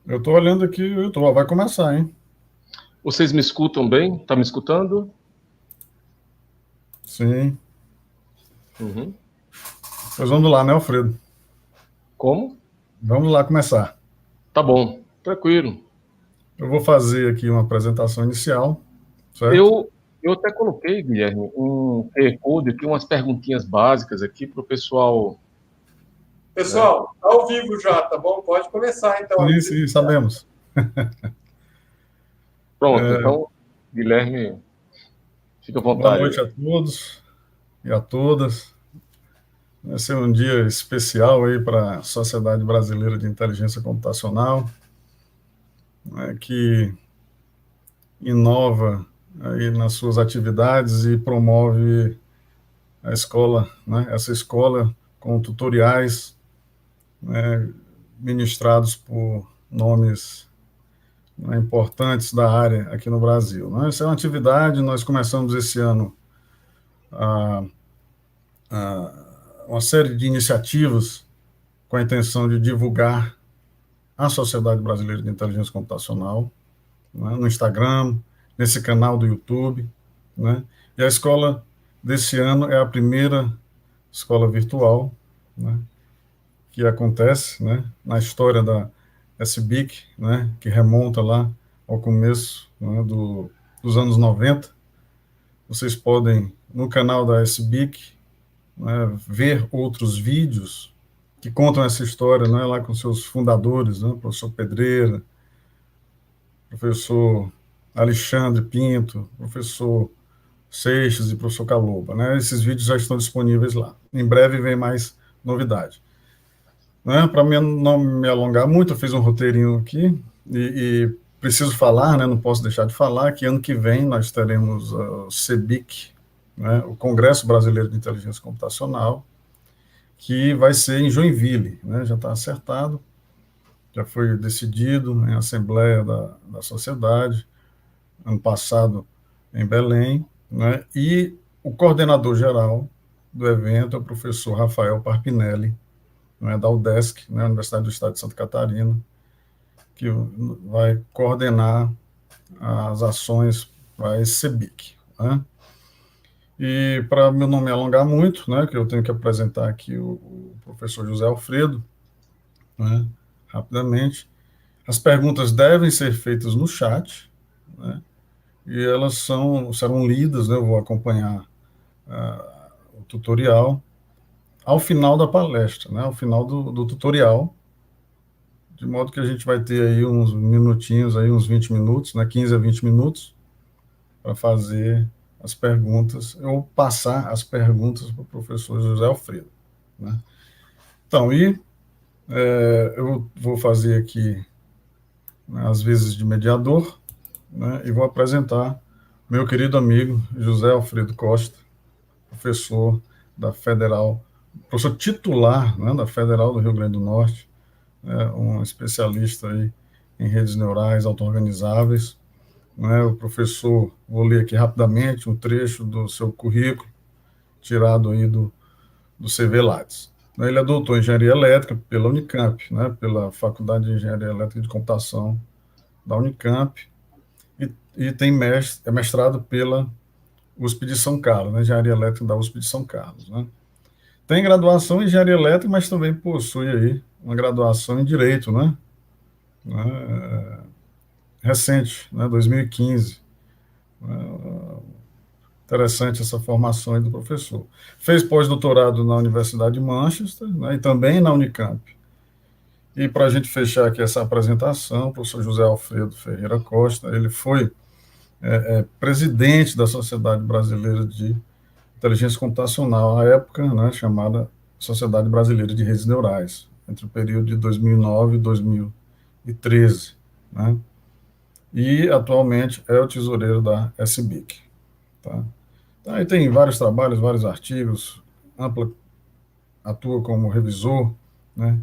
Eu estou olhando aqui o YouTube, vai começar, hein? Vocês me escutam bem? Tá me escutando? Sim. Uhum. Pois vamos lá, né, Alfredo? Como? Vamos lá começar. Tá bom, tranquilo. Eu vou fazer aqui uma apresentação inicial, certo? Eu até coloquei, Guilherme, um QR Code aqui, umas perguntinhas básicas aqui para o pessoal, né? Pessoal, tá ao vivo já, tá bom? Pode começar então a Sim, sim, sabemos. Pronto, É, então, Guilherme, fica à boa vontade noite aí. a todos e a todas. Vai ser um dia especial aí para a Sociedade Brasileira de Inteligência Computacional, né, que inova aí nas suas atividades e promove a escola, né, essa escola com tutoriais, né, ministrados por nomes, né, importantes da área aqui no Brasil. Né? Essa é uma atividade, nós começamos esse ano a, uma série de iniciativas com a intenção de divulgar a Sociedade Brasileira de Inteligência Computacional, né, no Instagram, nesse canal do YouTube. Né? E a escola desse ano é a primeira escola virtual, né, que acontece, né, na história da SBIC, né, que remonta lá ao começo, né, dos anos 90. Vocês podem, no canal da SBIC, né, ver outros vídeos que contam essa história, né, lá com seus fundadores, né, professor Pedreira, professor Alexandre Pinto, professor Seixas e professor Caloba. Né? Esses vídeos já estão disponíveis lá. Em breve vem mais novidade. Né? Para não me alongar muito, eu fiz um roteirinho aqui e preciso falar, né? Não posso deixar de falar que ano que vem nós teremos o CEBIC, né? O Congresso Brasileiro de Inteligência Computacional, que vai ser em Joinville, né? Já está acertado, já foi decidido em assembleia da sociedade, ano passado em Belém, né? E o coordenador geral do evento é o professor Rafael Parpinelli, né, da UDESC, né, Universidade do Estado de Santa Catarina, que vai coordenar as ações para esse CEBIC. Né? E para não me alongar muito, né, que eu tenho que apresentar aqui o professor José Alfredo, né, rapidamente, as perguntas devem ser feitas no chat, né, e elas serão lidas, né, eu vou acompanhar o tutorial ao final da palestra, né, ao final do tutorial, de modo que a gente vai ter aí uns minutinhos, aí uns 20 minutos, né, 15 a 20 minutos, para fazer as perguntas, ou passar as perguntas para o professor José Alfredo. Né? Então, eu vou fazer aqui, né, as vezes de mediador, né, e vou apresentar meu querido amigo José Alfredo Costa, professor da Federal, professor titular, né, da Federal do Rio Grande do Norte, um especialista aí em redes neurais auto-organizáveis. Né, o professor, vou ler aqui rapidamente um trecho do seu currículo, tirado aí do CV Lattes. Ele é doutor em engenharia elétrica pela Unicamp, né, pela Faculdade de Engenharia Elétrica e de Computação da Unicamp, e tem é mestrado pela USP de São Carlos, né, Engenharia Elétrica da USP de São Carlos. Né. Tem graduação em engenharia elétrica, mas também possui aí uma graduação em direito, né, recente, né, 2015. Interessante essa formação aí do professor. Fez pós-doutorado na Universidade de Manchester, né, e também na Unicamp. E para a gente fechar aqui essa apresentação, o professor José Alfredo Ferreira Costa, ele foi presidente da Sociedade Brasileira de Inteligência Computacional, à época, né, chamada Sociedade Brasileira de Redes Neurais, entre o período de 2009 e 2013. Né? E atualmente é o tesoureiro da SBIC. Tá? Aí tem vários trabalhos, vários artigos, ampla, atua como revisor, né,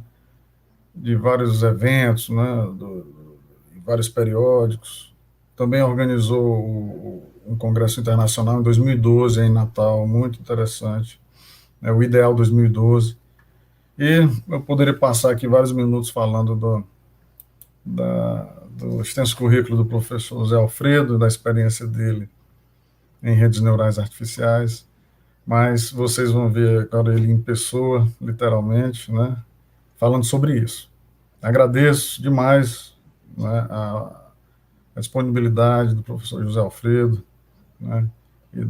de vários eventos, né, vários periódicos. Também organizou um congresso internacional em 2012 em Natal, muito interessante, né, o Ideal 2012. E eu poderia passar aqui vários minutos falando do extenso currículo do professor José Alfredo, da experiência dele em redes neurais artificiais, mas vocês vão ver agora ele em pessoa, literalmente, né, falando sobre isso. Agradeço demais, né, a disponibilidade do professor José Alfredo, né, e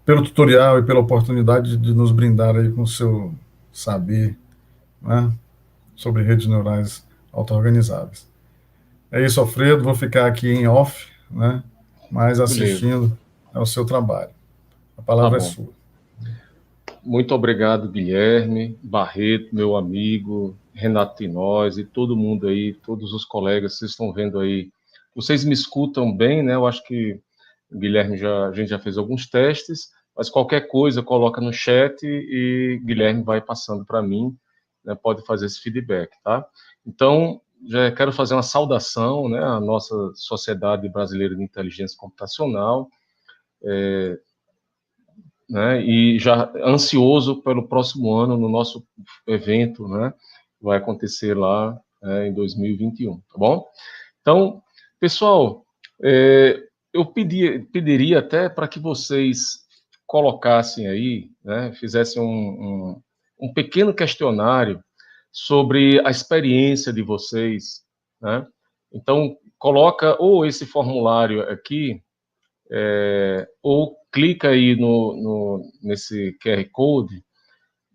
pelo tutorial e pela oportunidade de nos brindar aí com o seu saber, né, sobre redes neurais auto-organizáveis. É isso, Alfredo, vou ficar aqui em off, né, mas assistindo ao seu trabalho. A palavra é sua. Muito obrigado, Guilherme, Barreto, meu amigo, Renato Tinós e todo mundo aí, todos os colegas que vocês estão vendo aí. Vocês me escutam bem, né? Eu acho que o Guilherme a gente já fez alguns testes, mas qualquer coisa coloca no chat e Guilherme vai passando para mim, né? Pode fazer esse feedback, tá? Então, já quero fazer uma saudação, né, à nossa Sociedade Brasileira de Inteligência Computacional, né, e já ansioso pelo próximo ano no nosso evento, né, vai acontecer lá em 2021, tá bom? Então, pessoal, eu pediria até para que vocês colocassem aí, né, fizessem um pequeno questionário sobre a experiência de vocês, né? Então, coloca ou esse formulário aqui, ou clica aí nesse QR Code,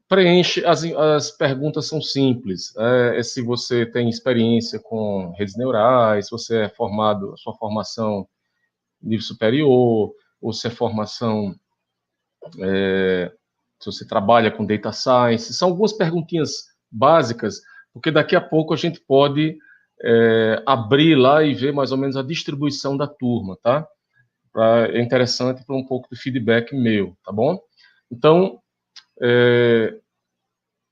preenche, as perguntas são simples, se você tem experiência com redes neurais, se você é formado, sua formação nível superior, ou se é formação, se você trabalha com data science, são algumas perguntinhas básicas, porque daqui a pouco a gente pode abrir lá e ver mais ou menos a distribuição da turma, tá? É interessante para um pouco de feedback meu, tá bom? Então,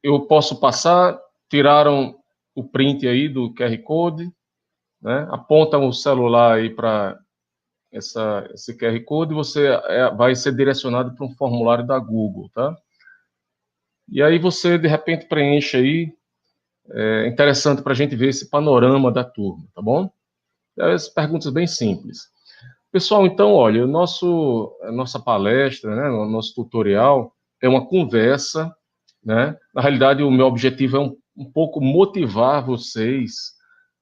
eu posso passar, tiraram o print aí do QR Code, né? Apontam o celular aí para esse QR Code e você vai ser direcionado para um formulário da Google, tá? E aí você, de repente, preenche aí, interessante para a gente ver esse panorama da turma, tá bom? As perguntas bem simples. Pessoal, então, olha, a nossa palestra, né, o nosso tutorial é uma conversa, né? Na realidade, o meu objetivo é um pouco motivar vocês,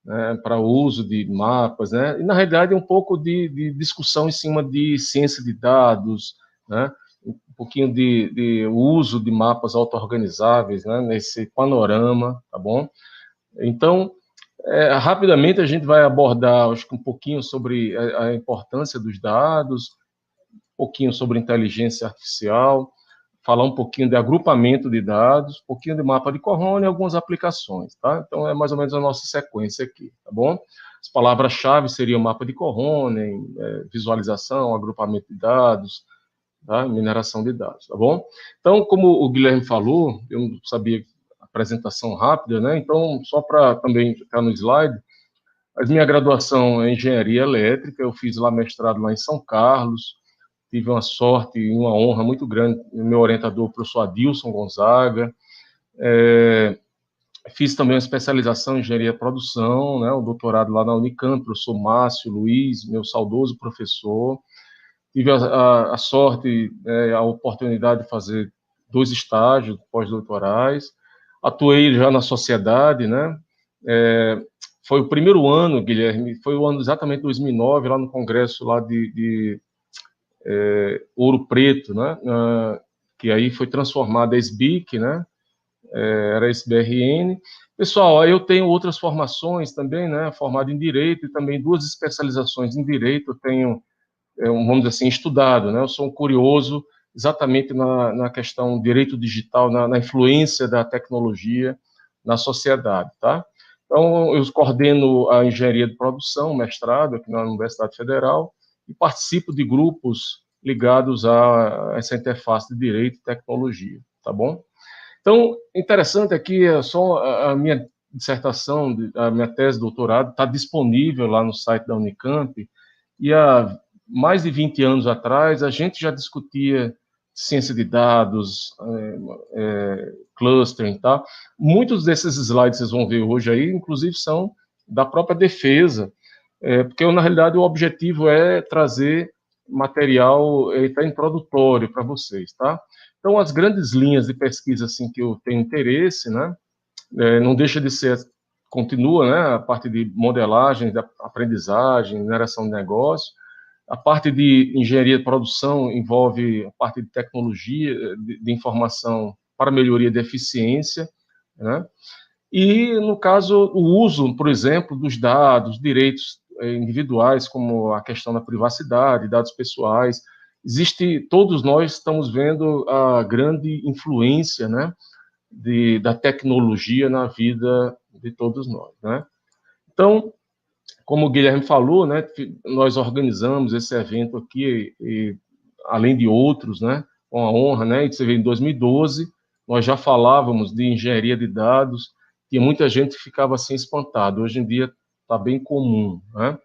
né, para o uso de mapas, né? E, na realidade, um pouco de discussão em cima de ciência de dados, né? Um pouquinho de uso de mapas auto-organizáveis, né, nesse panorama, tá bom? Então, rapidamente a gente vai abordar, acho que um pouquinho sobre a importância dos dados, um pouquinho sobre inteligência artificial, falar um pouquinho de agrupamento de dados, um pouquinho de mapa de Corona e algumas aplicações, tá? Então é mais ou menos a nossa sequência aqui, tá bom? As palavras-chave seriam mapa de Corona, visualização, agrupamento de dados, tá? Mineração de dados, tá bom? Então, como o Guilherme falou, eu não sabia apresentação rápida, né? Então, só para também ficar no slide, a minha graduação é em engenharia elétrica, eu fiz lá mestrado lá em São Carlos, tive uma sorte e uma honra muito grande, meu orientador, o professor Adilson Gonzaga, fiz também uma especialização em engenharia de produção, né? O doutorado lá na Unicamp, professor Márcio Luiz, meu saudoso professor, tive a sorte, a oportunidade de fazer 2 estágios pós-doutorais, atuei já na sociedade, né? Foi o primeiro ano, Guilherme, foi o ano exatamente 2009, lá no congresso lá de Ouro Preto, né? Que aí foi transformada a SBIC, né? Era SBRN. Pessoal, eu tenho outras formações também, né? Formado em Direito e também 2 especializações em Direito, eu tenho, vamos dizer assim, estudado, né? Eu sou um curioso exatamente na questão direito digital, na influência da tecnologia na sociedade, tá? Então, eu coordeno a engenharia de produção, mestrado aqui na Universidade Federal, e participo de grupos ligados a essa interface de direito e tecnologia, tá bom? Então, interessante aqui, só a minha dissertação, a minha tese de doutorado está disponível lá no site da Unicamp, e há mais de 20 anos atrás, a gente já discutia ciência de dados, clustering, tá? Muitos desses slides que vocês vão ver hoje aí, inclusive, são da própria defesa, porque, na realidade, o objetivo é trazer material tá, introdutório para vocês, tá? Então, as grandes linhas de pesquisa, assim, que eu tenho interesse, né, não deixa de ser, continua, né, a parte de modelagem, da aprendizagem, mineração de negócio. A parte de engenharia de produção envolve a parte de tecnologia, de informação para melhoria de eficiência, né? E, no caso, o uso, por exemplo, dos dados, direitos individuais, como a questão da privacidade, dados pessoais. Todos nós estamos vendo a grande influência, né, da tecnologia na vida de todos nós, né? Então, como o Guilherme falou, né, nós organizamos esse evento aqui, além de outros, né, com a honra, né, e você vê, em 2012, nós já falávamos de engenharia de dados, e muita gente ficava assim espantado. Hoje em dia está bem comum, né,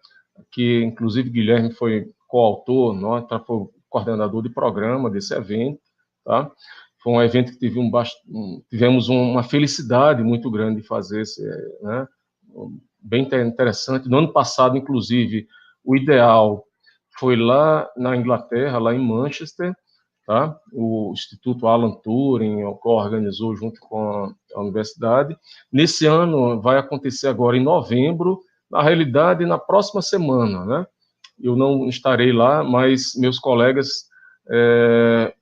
que inclusive Guilherme foi coautor, foi o coordenador de programa desse evento, tá? Foi um evento que tivemos uma felicidade muito grande de fazer, né, bem interessante. No ano passado, inclusive, o ideal foi lá na Inglaterra, lá em Manchester, tá? O Instituto Alan Turing organizou junto com a universidade. Nesse ano, vai acontecer agora em novembro, na realidade, na próxima semana, né? Eu não estarei lá, mas meus colegas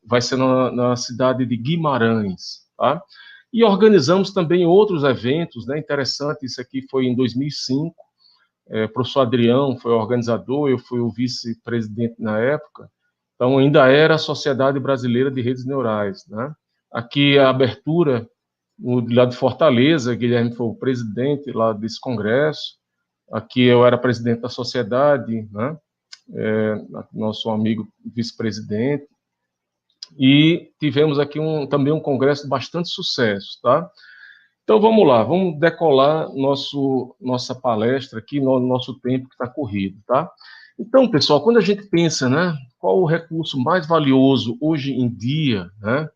vai ser na cidade de Guimarães, tá? E organizamos também outros eventos, né? Interessante, isso aqui foi em 2005, o professor Adrião foi o organizador, eu fui o vice-presidente na época, então ainda era a Sociedade Brasileira de Redes Neurais, né? Aqui a abertura, lá de Fortaleza, Guilherme foi o presidente lá desse congresso, aqui eu era presidente da sociedade, né? Nosso amigo vice-presidente, e tivemos aqui também um congresso de bastante sucesso, tá? Então, vamos lá, vamos decolar nossa palestra aqui, no nosso tempo que está corrido, tá? Então, pessoal, quando a gente pensa, né, qual o recurso mais valioso hoje em dia, né,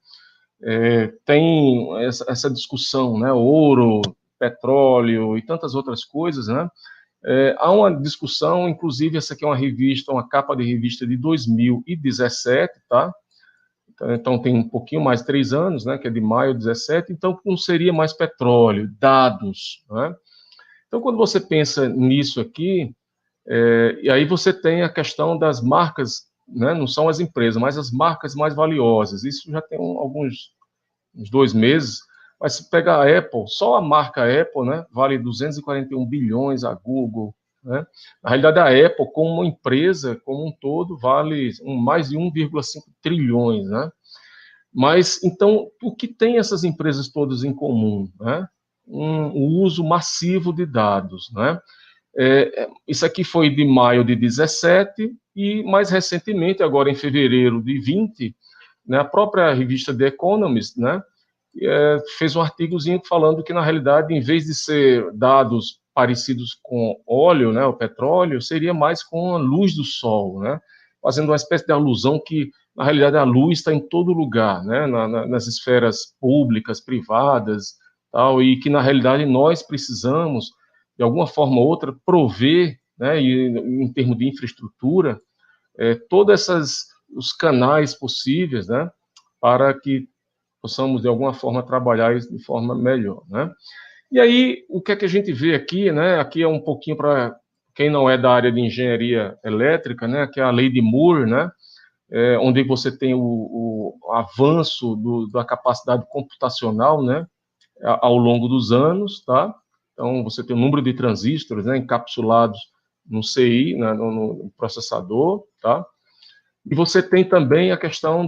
tem essa discussão, né, ouro, petróleo e tantas outras coisas, né? Há uma discussão, inclusive, essa aqui é uma capa de revista de 2017, tá? Então, tem um pouquinho mais de 3 anos, né, que é de maio de 17, então não seria mais petróleo, dados, né? Então, quando você pensa nisso aqui, e aí você tem a questão das marcas, né, não são as empresas, mas as marcas mais valiosas, isso já tem uns 2 meses, mas se pegar a Apple, só a marca Apple, né, vale 241 bilhões, a Google, né? Na realidade, a Apple, como uma empresa, como um todo, vale mais de 1,5 trilhões, né? Mas, então, o que tem essas empresas todas em comum, né? O uso massivo de dados, né? Isso aqui foi de maio de 17 e, mais recentemente, agora em fevereiro de 20, né, a própria revista The Economist, né, fez um artigozinho falando que, na realidade, em vez de ser dados parecidos com óleo, né, o petróleo, seria mais com a luz do sol, né, fazendo uma espécie de alusão que, na realidade, a luz está em todo lugar, né, nas esferas públicas, privadas, tal, e que, na realidade, nós precisamos, de alguma forma ou outra, prover, né, em termos de infraestrutura, todos os canais possíveis, né, para que possamos, de alguma forma, trabalhar isso de forma melhor, né? E aí, o que é que a gente vê aqui, né? Aqui é um pouquinho para quem não é da área de engenharia elétrica, né? Que é a lei de Moore, né? Onde você tem o avanço da capacidade computacional, né? Ao longo dos anos, tá? Então, você tem o número de transistores, né? Encapsulados no CI, né? no processador, tá? E você tem também a questão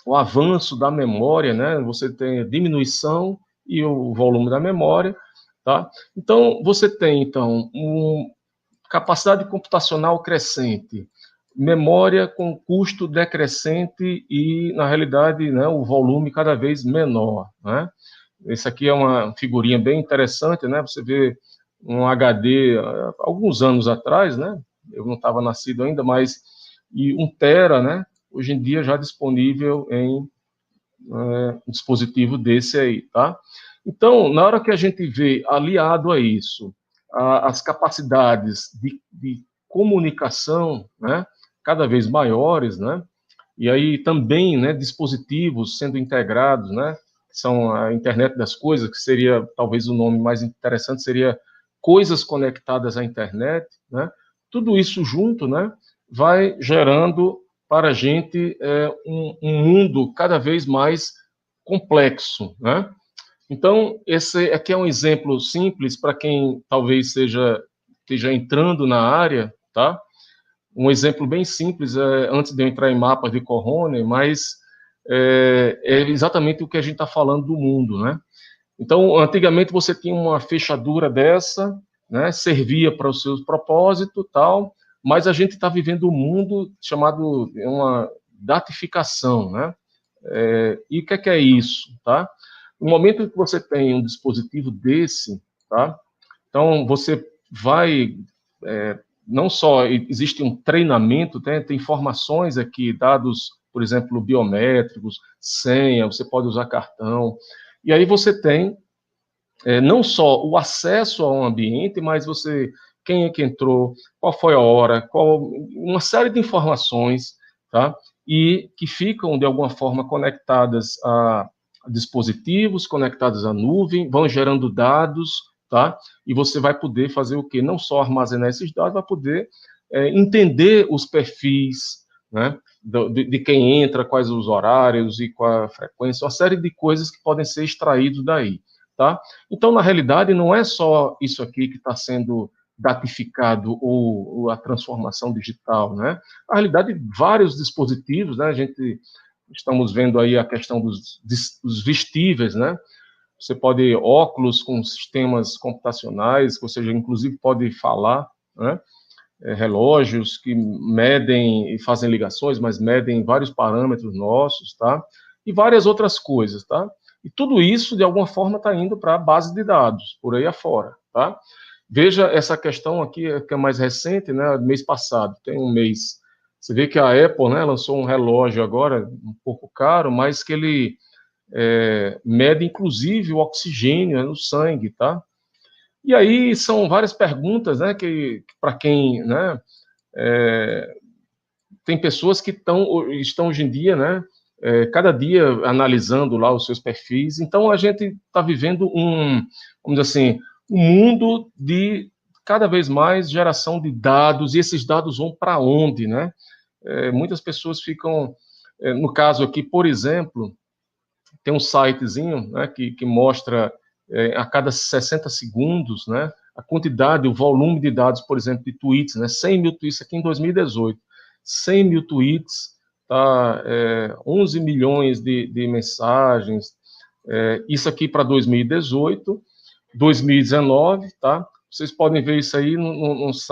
o avanço da memória, né? Você tem a diminuição e o volume da memória, tá? Então, você tem, então, capacidade computacional crescente, memória com custo decrescente e, na realidade, né, o volume cada vez menor, né? Esse aqui é uma figurinha bem interessante, né? Você vê um HD, alguns anos atrás, né? Eu não estava nascido ainda, mas e 1 tera, né? hoje em dia já disponível em um dispositivo desse aí, tá? Então, na hora que a gente vê, aliado a isso, as capacidades de comunicação, né, cada vez maiores, né, e aí também, né, dispositivos sendo integrados, né, são a internet das coisas, que seria, talvez o nome mais interessante seria coisas conectadas à internet, né, tudo isso junto, né, vai gerando para a gente um mundo cada vez mais complexo, né. Então, esse aqui é um exemplo simples para quem talvez esteja entrando na área, tá? Um exemplo bem simples, antes de eu entrar em mapas de Corrone, mas é exatamente o que a gente está falando do mundo, né? Então, antigamente você tinha uma fechadura dessa, né? Servia para os seus propósitos, tal, mas a gente está vivendo um mundo chamado uma datificação, né? E o que é isso, tá? No momento que você tem um dispositivo desse, tá? Então, você vai, não só existe um treinamento, tem informações aqui, dados, por exemplo, biométricos, senha, você pode usar cartão, e aí você tem não só o acesso ao ambiente, mas quem é que entrou, qual foi a hora, uma série de informações, tá? E que ficam, de alguma forma, conectadas a dispositivos, conectados à nuvem, vão gerando dados, tá? E você vai poder fazer o quê? Não só armazenar esses dados, vai poder entender os perfis, né? De quem entra, quais os horários e qual a frequência, uma série de coisas que podem ser extraídos daí, tá? Então, na realidade, não é só isso aqui que está sendo datificado ou a transformação digital, né? Na realidade, vários dispositivos, né? Estamos vendo aí a questão dos vestíveis, né? Você pode óculos com sistemas computacionais, ou seja, inclusive pode falar, né? Relógios que medem e fazem ligações, mas medem vários parâmetros nossos, tá? E várias outras coisas, tá? E tudo isso, de alguma forma, está indo para a base de dados, por aí afora, tá? Veja essa questão aqui, que é mais recente, né? Mês passado, tem um mês. Você vê que a Apple, né, lançou um relógio agora, um pouco caro, mas que ele mede, inclusive, o oxigênio, né, no sangue, tá? E aí são várias perguntas, né, que para quem, né, tem pessoas que estão hoje em dia, né, cada dia analisando lá os seus perfis. Então a gente está vivendo vamos dizer assim, um mundo de cada vez mais geração de dados, e esses dados vão para onde, né? Muitas pessoas ficam, no caso aqui, por exemplo, tem um sitezinho, né, que mostra a cada 60 segundos, né, a quantidade, o volume de dados, por exemplo, de tweets, né, 100 mil tweets aqui em 2018, 100 mil tweets, tá, 11 milhões de mensagens, isso aqui para 2018, 2019, tá? Vocês podem ver isso aí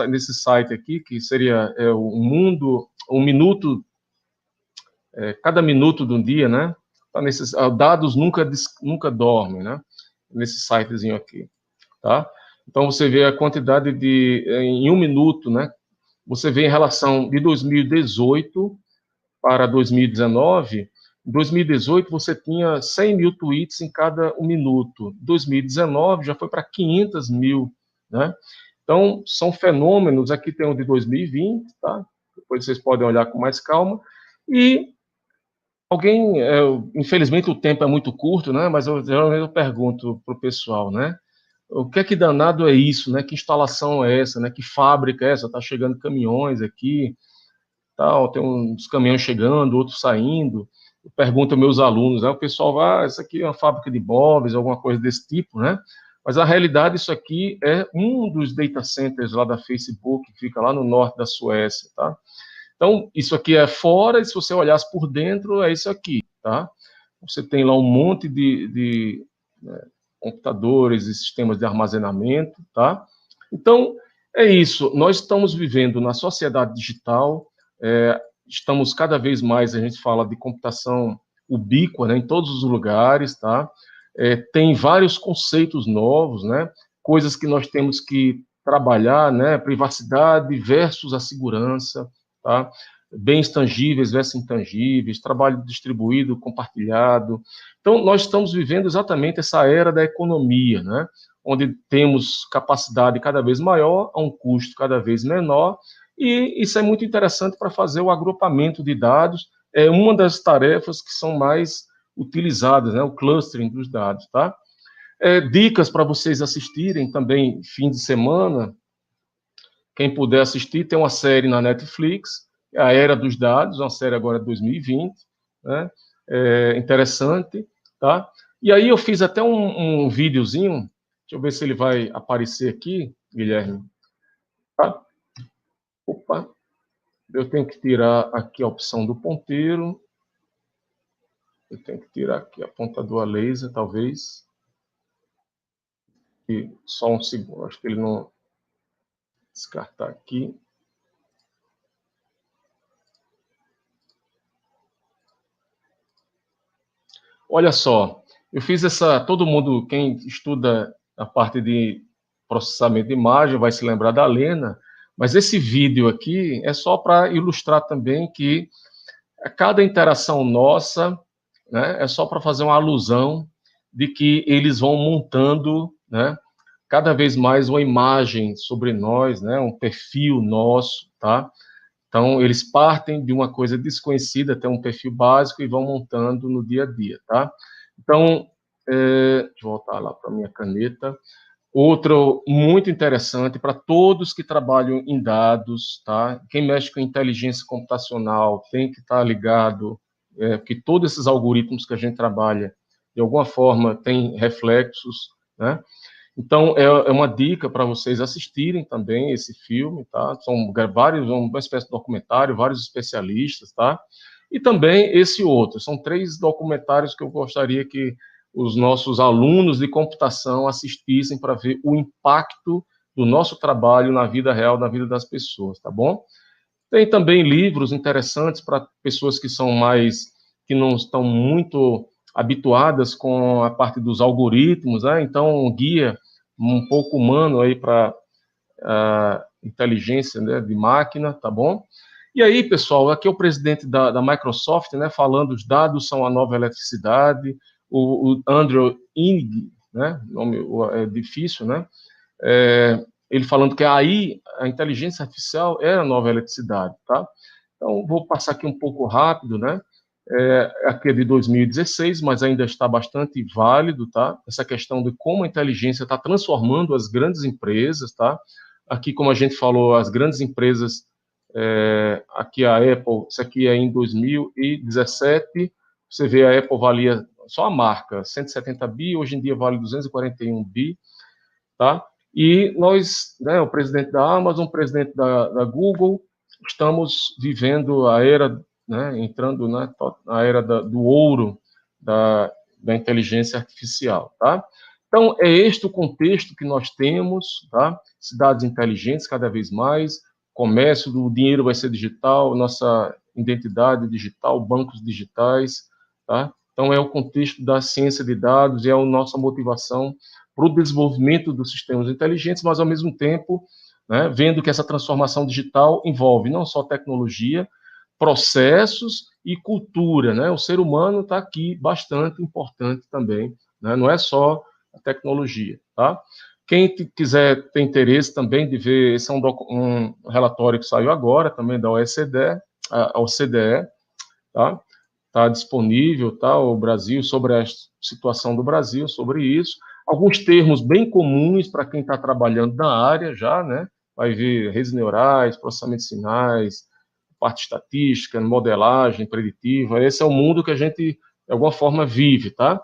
nesse site aqui, que seria o mundo, um minuto, cada minuto de um dia, né? Tá nesses, dados nunca dormem, né? Nesse sitezinho aqui, tá? Então você vê a quantidade em um minuto, né? Você vê em relação de 2018 para 2019. Em 2018 você tinha 100 mil tweets em cada um minuto. 2019 já foi para 500 mil, né? Então são fenômenos. Aqui tem o de 2020, tá? Depois vocês podem olhar com mais calma. E infelizmente o tempo é muito curto, né? Mas geralmente eu pergunto para o pessoal, né? O que é que danado é isso, né? Que instalação é essa, né? Que fábrica é essa? Tá chegando caminhões aqui, tal, tem uns caminhões chegando, outros saindo. Eu pergunto aos meus alunos, né? O pessoal vai, isso aqui é uma fábrica de móveis, alguma coisa desse tipo, né? Mas a realidade, isso aqui é um dos data centers lá da Facebook, que fica lá no norte da Suécia, tá? Então, isso aqui é fora, e se você olhasse por dentro, é isso aqui, tá? Você tem lá um monte de computadores e sistemas de armazenamento, tá? Então, é isso. Nós estamos vivendo na sociedade digital, estamos cada vez mais, a gente fala de computação ubíqua, né, em todos os lugares, tá? Tem vários conceitos novos, né? Coisas que nós temos que trabalhar, né? Privacidade versus a segurança, tá? bens tangíveis versus intangíveis, trabalho distribuído, compartilhado. Então, nós estamos vivendo exatamente essa era da economia, né? Onde temos capacidade cada vez maior, a um custo cada vez menor, e isso é muito interessante para fazer o agrupamento de dados, é uma das tarefas que são mais utilizadas, né? O clustering dos dados, tá? Dicas para vocês assistirem também fim de semana, quem puder assistir, tem uma série na Netflix, A Era dos Dados, uma série agora de 2020, né? Interessante, tá? E aí eu fiz até um videozinho, deixa eu ver se ele vai aparecer aqui, Guilherme. Tá? Opa, eu tenho que tirar aqui a opção do ponteiro, eu tenho que tirar aqui a apontador a laser, talvez, e só um segundo, acho que ele não... Descartar aqui. Olha só, eu fiz todo mundo, quem estuda a parte de processamento de imagem vai se lembrar da Lena, mas esse vídeo aqui é só para ilustrar também que a cada interação nossa, né, é só para fazer uma alusão de que eles vão montando, né, cada vez mais uma imagem sobre nós, né, um perfil nosso, tá? Então, eles partem de uma coisa desconhecida, até um perfil básico, e vão montando no dia a dia, tá? Então, deixa eu voltar lá para a minha caneta. Outro muito interessante para todos que trabalham em dados, tá? Quem mexe com inteligência computacional tem que estar ligado, que todos esses algoritmos que a gente trabalha, de alguma forma, têm reflexos, né? Então, é uma dica para vocês assistirem também esse filme, tá? São vários, uma espécie de documentário, vários especialistas, tá? E também esse outro. São 3 documentários que eu gostaria que os nossos alunos de computação assistissem para ver o impacto do nosso trabalho na vida real, na vida das pessoas, tá bom? Tem também livros interessantes para pessoas que não estão muito habituadas com a parte dos algoritmos, né? Então, um guia um pouco humano aí para a inteligência, né, de máquina, tá bom? E aí, pessoal, aqui é o presidente da Microsoft, né, falando os dados são a nova eletricidade, o Andrew Ng, né, nome é difícil, né, ele falando que aí a inteligência artificial é a nova eletricidade, tá? Então, vou passar aqui um pouco rápido, né? Aqui é de 2016, mas ainda está bastante válido, tá? Essa questão de como a inteligência está transformando as grandes empresas, tá? Aqui, como a gente falou, as grandes empresas, aqui a Apple, isso aqui é em 2017, você vê a Apple valia, só a marca, 170 bi, hoje em dia vale 241 bi, tá? E nós, né, o presidente da Amazon, o presidente da Google, estamos vivendo a era, né, entrando na era do ouro da inteligência artificial, tá? Então, é este o contexto que nós temos, tá? Cidades inteligentes cada vez mais, comércio do dinheiro vai ser digital, nossa identidade digital, bancos digitais, tá? Então, é o contexto da ciência de dados e é a nossa motivação para o desenvolvimento dos sistemas inteligentes, mas, ao mesmo tempo, né, vendo que essa transformação digital envolve não só tecnologia, processos e cultura, né? O ser humano está aqui bastante importante também, né? Não é só a tecnologia, tá? Quem quiser ter interesse também de ver, esse é um relatório que saiu agora, também da OECD, tá? Está disponível, tá? O Brasil, sobre a situação do Brasil, sobre isso. Alguns termos bem comuns para quem está trabalhando na área já, né? Vai ver redes neurais, processamento de sinais, parte estatística, modelagem preditiva. Esse é o mundo que a gente, de alguma forma, vive, tá?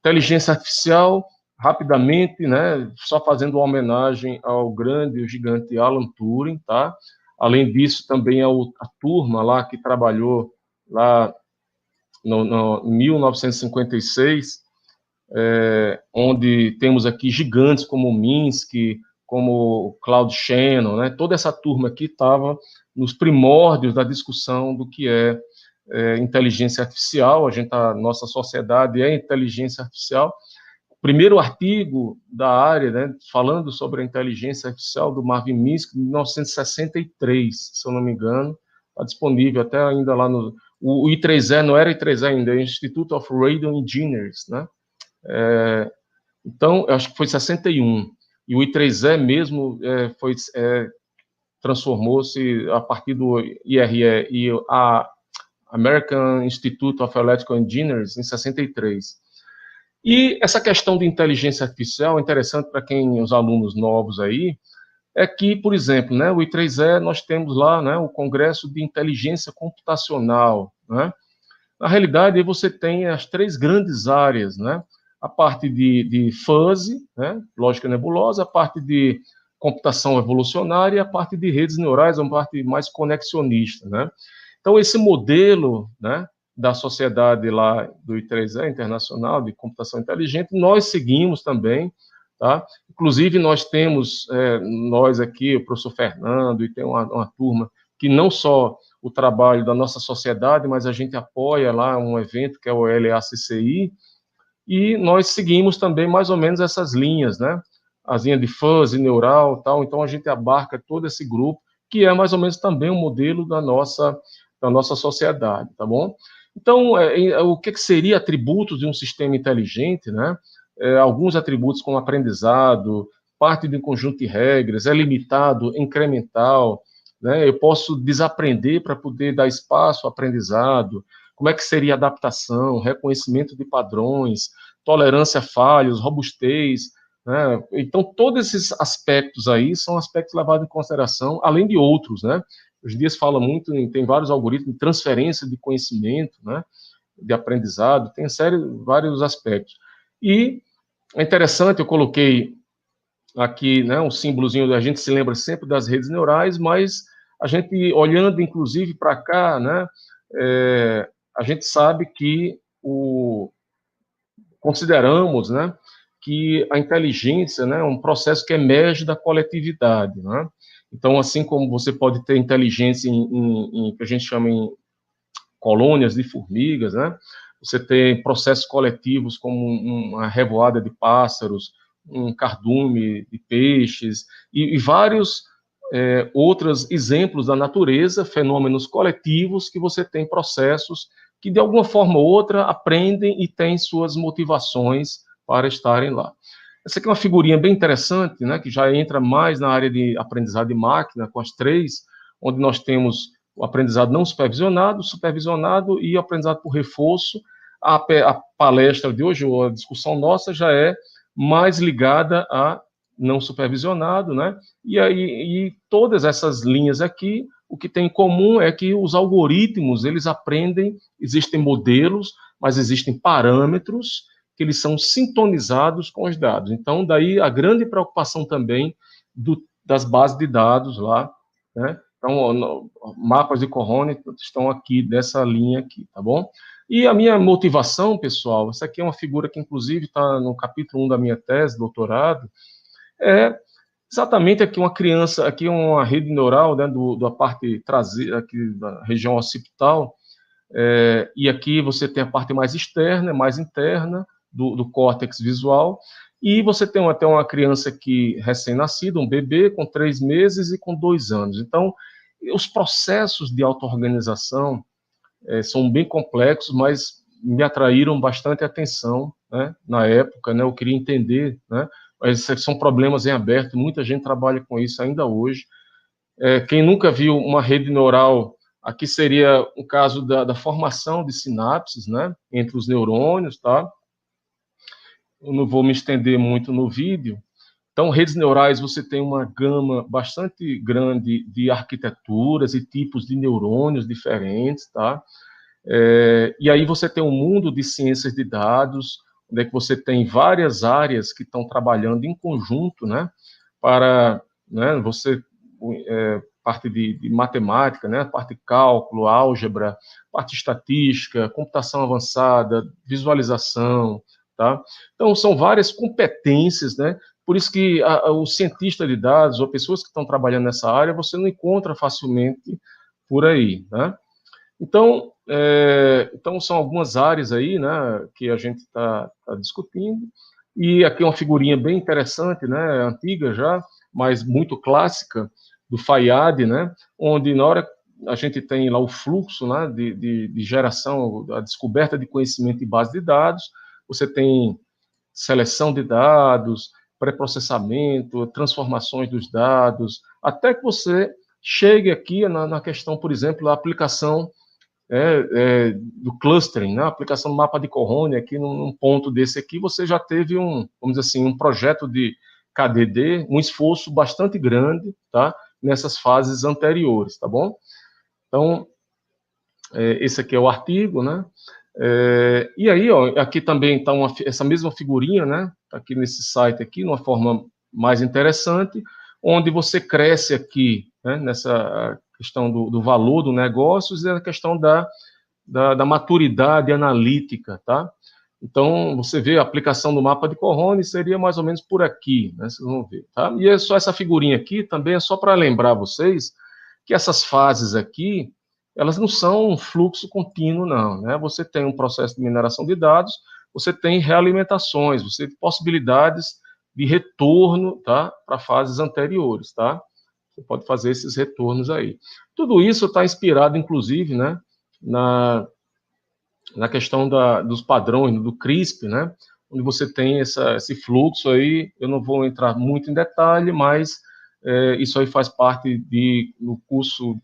Inteligência artificial, rapidamente, né? Só fazendo uma homenagem ao grande, o gigante Alan Turing, tá? Além disso, também a turma lá que trabalhou lá no 1956, onde temos aqui gigantes como Minsky, como Claude Shannon, né? Toda essa turma aqui estava nos primórdios da discussão do que é inteligência artificial. Nossa sociedade é inteligência artificial. O primeiro artigo da área, né, falando sobre a inteligência artificial, do Marvin Minsky, de 1963, se eu não me engano, está disponível até ainda lá no... O I3E não era I3E ainda, é Institute of Radio Engineers, né? Então, eu acho que foi 61, e o I3E mesmo transformou-se a partir do IRE e a American Institute of Electrical Engineers em 63. E essa questão de inteligência artificial é interessante para os alunos novos aí, é que, por exemplo, né, o I3E, nós temos lá, né, o Congresso de Inteligência Computacional, né? Na realidade, você tem as 3 grandes áreas, né? A parte de fuzzy, né, lógica nebulosa, a parte de computação evolucionária e a parte de redes neurais, uma parte mais conexionista, né? Então, esse modelo, né, da sociedade lá do I3E, Internacional de Computação Inteligente, nós seguimos também, tá? Inclusive, nós temos, nós aqui, o professor Fernando, e tem uma turma que não só o trabalho da nossa sociedade, mas a gente apoia lá um evento que é o LACCI, e nós seguimos também mais ou menos essas linhas, né? As linhas de fuzzy, neural, tal. Então, a gente abarca todo esse grupo, que é mais ou menos também um modelo da nossa sociedade, tá bom? Então, o que seria atributos de um sistema inteligente, né? Alguns atributos como aprendizado, parte de um conjunto de regras, é limitado, incremental, né? Eu posso desaprender para poder dar espaço ao aprendizado. Como é que seria adaptação, reconhecimento de padrões, tolerância a falhas, robustez, né? Então, todos esses aspectos aí são aspectos levados em consideração, além de outros, né? Hoje em dia se fala muito, tem vários algoritmos de transferência de conhecimento, né? De aprendizado, tem vários aspectos. E é interessante, eu coloquei aqui, né, um símbolozinho, a gente se lembra sempre das redes neurais, mas a gente, olhando inclusive para cá, né, a gente sabe que consideramos, né, que a inteligência, né, é um processo que emerge da coletividade, né? Então, assim como você pode ter inteligência que a gente chama em colônias de formigas, né? Você tem processos coletivos como uma revoada de pássaros, um cardume de peixes e vários outros exemplos da natureza, fenômenos coletivos que você tem processos que de alguma forma ou outra aprendem e têm suas motivações para estarem lá. Essa aqui é uma figurinha bem interessante, né, que já entra mais na área de aprendizado de máquina, com as 3, onde nós temos o aprendizado não supervisionado, supervisionado e o aprendizado por reforço. A palestra de hoje, ou a discussão nossa, já é mais ligada a não supervisionado, né? E todas essas linhas aqui, o que tem em comum é que os algoritmos, eles aprendem, existem modelos, mas existem parâmetros que eles são sintonizados com os dados. Então, daí a grande preocupação também das bases de dados lá, né? Então, mapas de Cohn estão aqui, dessa linha aqui, tá bom? E a minha motivação, pessoal, essa aqui é uma figura que, inclusive, está no capítulo 1 da minha tese, doutorado, é exatamente aqui uma criança, aqui uma rede neural, né, da parte traseira, aqui da região occipital, e aqui você tem a parte mais externa, mais interna, do córtex visual, e você tem até uma criança aqui recém-nascida, um bebê com 3 meses e com 2 anos. Então, os processos de auto-organização são bem complexos, mas me atraíram bastante atenção, né, na época, né, eu queria entender, né, mas são problemas em aberto, muita gente trabalha com isso ainda hoje. Quem nunca viu uma rede neural, aqui seria o caso da formação de sinapses, né, entre os neurônios, tá? Eu não vou me estender muito no vídeo. Então, redes neurais, você tem uma gama bastante grande de arquiteturas e tipos de neurônios diferentes, tá? E aí você tem um mundo de ciências de dados, onde é que você tem várias áreas que estão trabalhando em conjunto, né? Para, né, você, parte de matemática, né? Parte de cálculo, álgebra, parte estatística, computação avançada, visualização, tá? Então, são várias competências, né? Por isso que o cientista de dados, ou pessoas que estão trabalhando nessa área, você não encontra facilmente por aí, né? Então, são algumas áreas aí, né, que a gente está discutindo, e aqui uma figurinha bem interessante, né, antiga já, mas muito clássica, do Fayad, né, onde na hora a gente tem lá o fluxo, né, de geração, a descoberta de conhecimento em base de dados, você tem seleção de dados, pré-processamento, transformações dos dados, até que você chegue aqui na questão, por exemplo, da aplicação do clustering, né? A aplicação do mapa de Cohn aqui num ponto desse aqui, você já teve vamos dizer assim, um projeto de KDD, um esforço bastante grande, tá? Nessas fases anteriores, tá bom? Então, esse aqui é o artigo, né? E aí, ó, aqui também está essa mesma figurinha, né? Tá aqui nesse site aqui, numa forma mais interessante, onde você cresce aqui, né? Nessa questão do valor do negócio e a questão da maturidade analítica, tá? Então, você vê a aplicação do mapa de Cohn seria mais ou menos por aqui, né? Vocês vão ver, tá? E é só essa figurinha aqui, também é só para lembrar vocês que essas fases aqui, elas não são um fluxo contínuo, não, né? Você tem um processo de mineração de dados, você tem realimentações, você tem possibilidades de retorno, tá? Para fases anteriores, tá? Você pode fazer esses retornos aí. Tudo isso está inspirado, inclusive, né? Na questão dos padrões, do CRISP, né? Onde você tem esse fluxo aí, eu não vou entrar muito em detalhe, mas isso aí faz parte no curso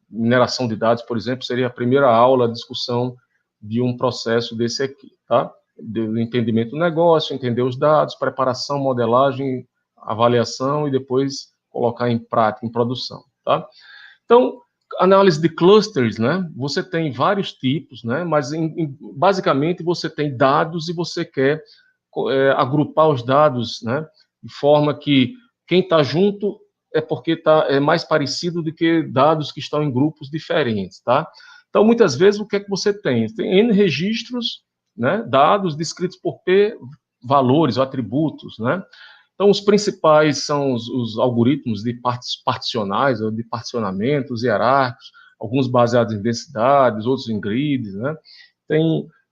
de mineração de dados, por exemplo, seria a primeira aula, a discussão de um processo desse aqui, tá? Do entendimento do negócio, entender os dados, preparação, modelagem, avaliação e depois colocar em prática, em produção, tá? Então, análise de clusters, né? Você tem vários tipos, né? Mas basicamente você tem dados e você quer agrupar os dados, né? De forma que quem está junto é porque é mais parecido do que dados que estão em grupos diferentes, tá? Então, muitas vezes, o que é que você tem? Tem N registros, né? Dados descritos por P valores ou atributos, né? Então, os principais são os algoritmos de particionais, ou de particionamentos hierárquicos, alguns baseados em densidades, outros em grids, né?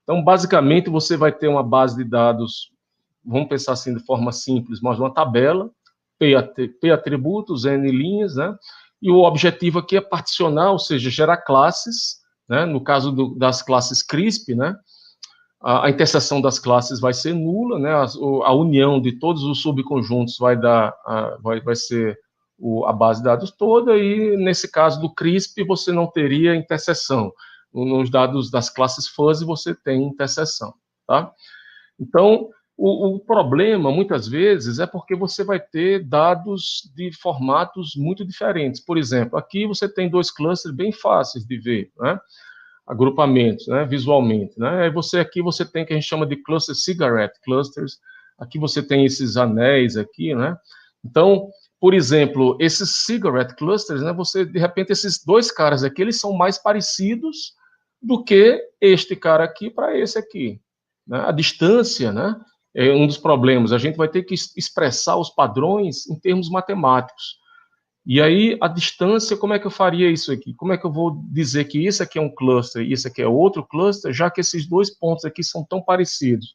Então, basicamente, você vai ter uma base de dados, vamos pensar assim de forma simples, mas uma tabela, P atributos, N linhas, né? E o objetivo aqui é particionar, ou seja, gerar classes, né? No caso das classes CRISP, né? A interseção das classes vai ser nula, né? A união de todos os subconjuntos vai ser a base de dados toda, e nesse caso do CRISP você não teria interseção. Nos dados das classes fuzzy você tem interseção, tá? Então, o problema, muitas vezes, é porque você vai ter dados de formatos muito diferentes. Por exemplo, aqui você tem dois clusters bem fáceis de ver, né? Agrupamentos, né, visualmente, né? Aqui você tem o que a gente chama de cluster cigarette clusters. Aqui você tem esses anéis aqui, né? Então, por exemplo, esses cigarette clusters, né? De repente, esses dois caras aqui, eles são mais parecidos do que este cara aqui para esse aqui, né? A distância, né? É um dos problemas. A gente vai ter que expressar os padrões em termos matemáticos. E aí, a distância, como é que eu faria isso aqui? Como é que eu vou dizer que isso aqui é um cluster e isso aqui é outro cluster, já que esses dois pontos aqui são tão parecidos?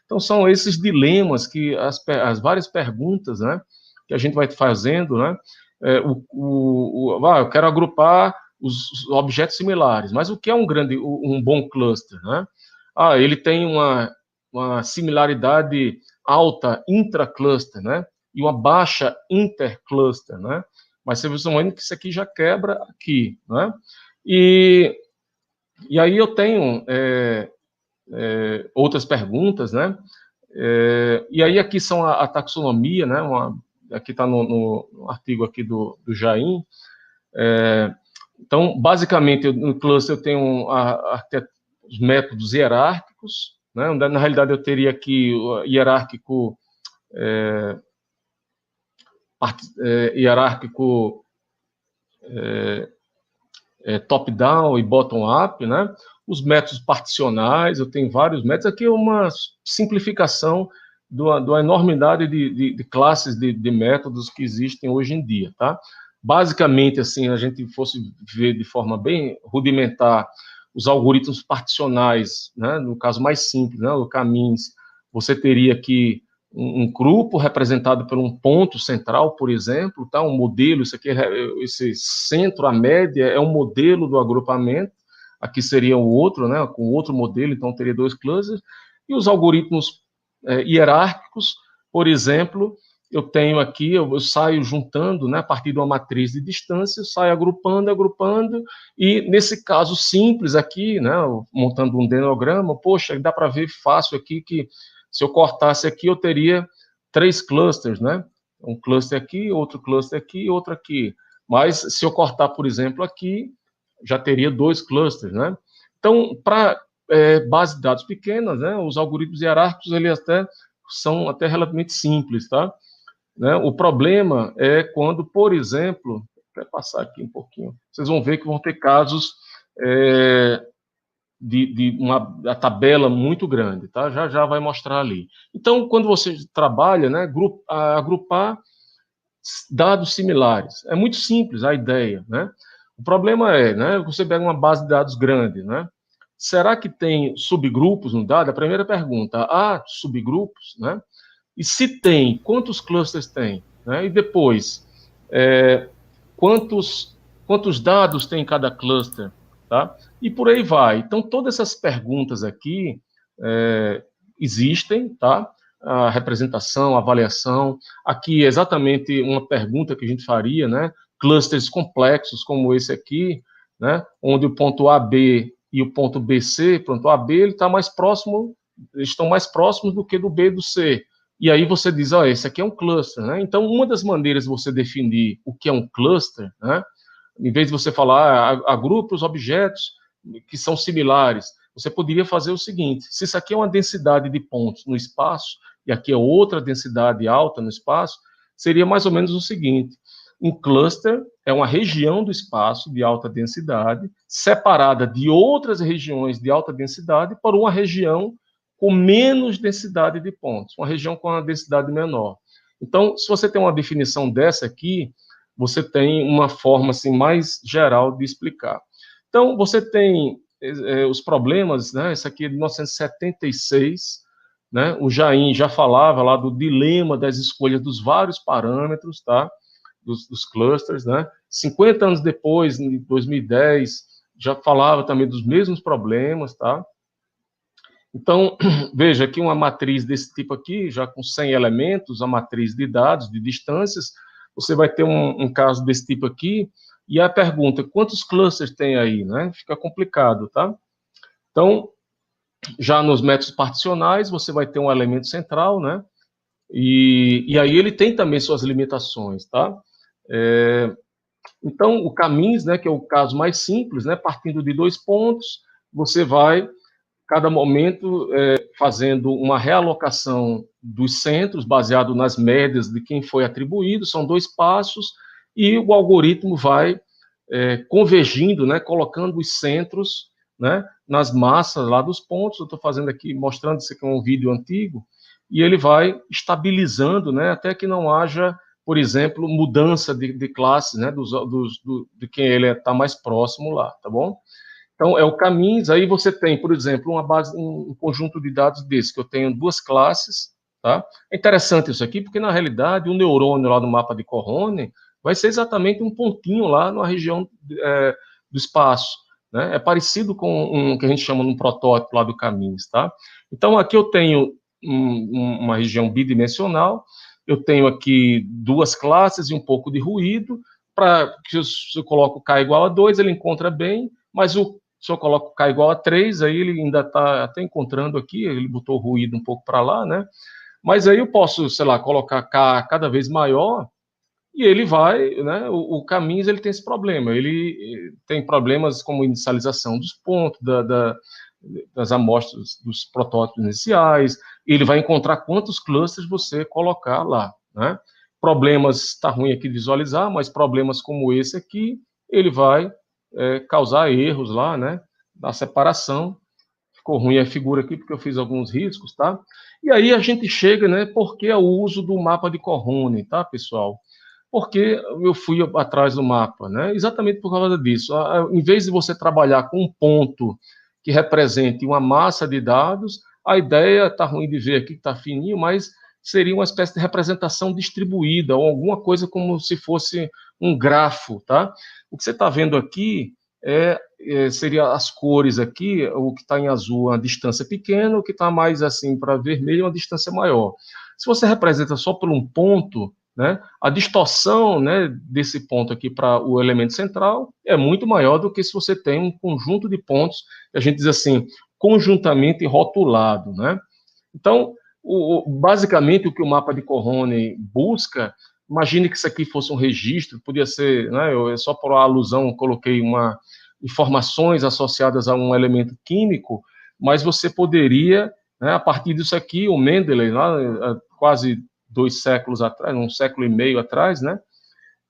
Então, são esses dilemas que as várias perguntas, né, que a gente vai fazendo, né? Eu quero agrupar os objetos similares, mas o que é um bom cluster, né? Ele tem uma similaridade alta intra-cluster, né? E uma baixa inter-cluster, né? Mas vocês vão vendo que isso aqui já quebra aqui, né? E aí eu tenho outras perguntas, né? E aí aqui são a taxonomia, né? Aqui está no artigo aqui do Jaim. Então, basicamente, no cluster eu tenho os métodos hierárquicos, né? Na realidade eu teria aqui o hierárquico top-down e bottom-up, né? Os métodos particionais, eu tenho vários métodos. Aqui é uma simplificação de uma enormidade de classes de métodos que existem hoje em dia, tá? Basicamente, assim, a gente fosse ver de forma bem rudimentar os algoritmos particionais, né? No caso mais simples, né? O caminhos, você teria aqui um grupo representado por um ponto central, por exemplo, tá? Um modelo, isso aqui, esse centro, a média, é um modelo do agrupamento, aqui seria o outro, né, com outro modelo, então teria 2 clusters, e os algoritmos hierárquicos, por exemplo, eu tenho aqui, eu saio juntando, né, a partir de uma matriz de distância, eu saio agrupando, e nesse caso simples aqui, né, montando um denograma, poxa, dá para ver fácil aqui que se eu cortasse aqui, eu teria 3 clusters, né, um cluster aqui, outro cluster aqui, outro aqui, mas se eu cortar, por exemplo, aqui, já teria 2 clusters, né, então, para base de dados pequenas, né, os algoritmos hierárquicos, eles são até relativamente simples, tá? Né? O problema é quando, por exemplo, vou passar aqui um pouquinho, vocês vão ver que vão ter casos de uma tabela muito grande, tá? Já vai mostrar ali. Então, quando você trabalha, né, agrupar dados similares, é muito simples a ideia, né? O problema é, né, você pega uma base de dados grande, né? Será que tem subgrupos no dado? A primeira pergunta, há subgrupos, né? E se tem, quantos clusters tem? Né? E depois, quantos dados tem em cada cluster? Tá? E por aí vai. Então, todas essas perguntas aqui existem, tá? A representação, a avaliação. Aqui é exatamente uma pergunta que a gente faria, né? Clusters complexos como esse aqui, né? Onde o ponto AB e o ponto BC, pronto, o AB ele está mais próximo, eles estão mais próximos do que do B e do C. E aí você diz, ó, esse aqui é um cluster, né? Então, uma das maneiras de você definir o que é um cluster, né? Em vez de você falar, agrupe os objetos que são similares, você poderia fazer o seguinte, se isso aqui é uma densidade de pontos no espaço, e aqui é outra densidade alta no espaço, seria mais ou menos o seguinte, um cluster é uma região do espaço de alta densidade, separada de outras regiões de alta densidade por uma região com menos densidade de pontos, uma região com uma densidade menor. Então, se você tem uma definição dessa aqui, você tem uma forma assim, mais geral de explicar. Então, você tem os problemas, né? Esse aqui é de 1976, né? O Jain já falava lá do dilema das escolhas dos vários parâmetros, tá? Dos clusters, né? 50 anos depois, em 2010, já falava também dos mesmos problemas, tá? Então, veja aqui uma matriz desse tipo aqui, já com 100 elementos, a matriz de dados, de distâncias, você vai ter um caso desse tipo aqui, e a pergunta, quantos clusters tem aí, né? Fica complicado, tá? Então, já nos métodos particionais, você vai ter um elemento central, né? E aí ele tem também suas limitações, tá? Então, o caminhos, né, que é o caso mais simples, né? Partindo de 2 pontos, você vai cada momento fazendo uma realocação dos centros, baseado nas médias de quem foi atribuído, são 2 passos, e o algoritmo vai convergindo, né, colocando os centros, né, nas massas lá dos pontos. Eu estou fazendo aqui, mostrando isso aqui, um vídeo antigo, e ele vai estabilizando, né, até que não haja, por exemplo, mudança de classe, né, de quem ele está mais próximo lá, tá bom? Então, é o caminhos, aí você tem, por exemplo, um conjunto de dados desse, que eu tenho 2 classes, tá? É interessante isso aqui, porque, na realidade, o neurônio lá no mapa de Corrone vai ser exatamente um pontinho lá na região do espaço, né? É parecido com que a gente chama num protótipo lá do caminhos, tá? Então, aqui eu tenho uma região bidimensional, eu tenho aqui 2 classes e um pouco de ruído, para que se eu coloco K igual a 2, ele encontra bem, mas se eu coloco K igual a 3, aí ele ainda está até encontrando aqui, ele botou o ruído um pouco para lá, né? Mas aí eu posso, sei lá, colocar K cada vez maior, e ele vai, né? O Caminhos, ele tem esse problema, ele tem problemas como inicialização dos pontos, das amostras dos protótipos iniciais, ele vai encontrar quantos clusters você colocar lá, né? Problemas, está ruim aqui de visualizar, mas problemas como esse aqui, ele vai causar erros lá, né, da separação. Ficou ruim a figura aqui, porque eu fiz alguns riscos, tá? E aí a gente chega, né, por que o uso do mapa de Corrone, tá, pessoal? Porque eu fui atrás do mapa, né, exatamente por causa disso. Em vez de você trabalhar com um ponto que represente uma massa de dados, a ideia, tá ruim de ver aqui, que tá fininho, mas seria uma espécie de representação distribuída, ou alguma coisa como se fosse um grafo, tá? O que você está vendo aqui seria as cores aqui, o que está em azul uma distância pequena, o que está mais assim para vermelho uma distância maior. Se você representa só por um ponto, né, a distorção, né, desse ponto aqui para o elemento central é muito maior do que se você tem um conjunto de pontos, que a gente diz assim, conjuntamente rotulado, né? Então, basicamente, o que o mapa de Cohone busca, imagine que isso aqui fosse um registro, podia ser, né, só por alusão, coloquei informações associadas a um elemento químico, mas você poderia, né, a partir disso aqui, o Mendeley, lá, quase 2 séculos atrás, 1,5 século atrás, né,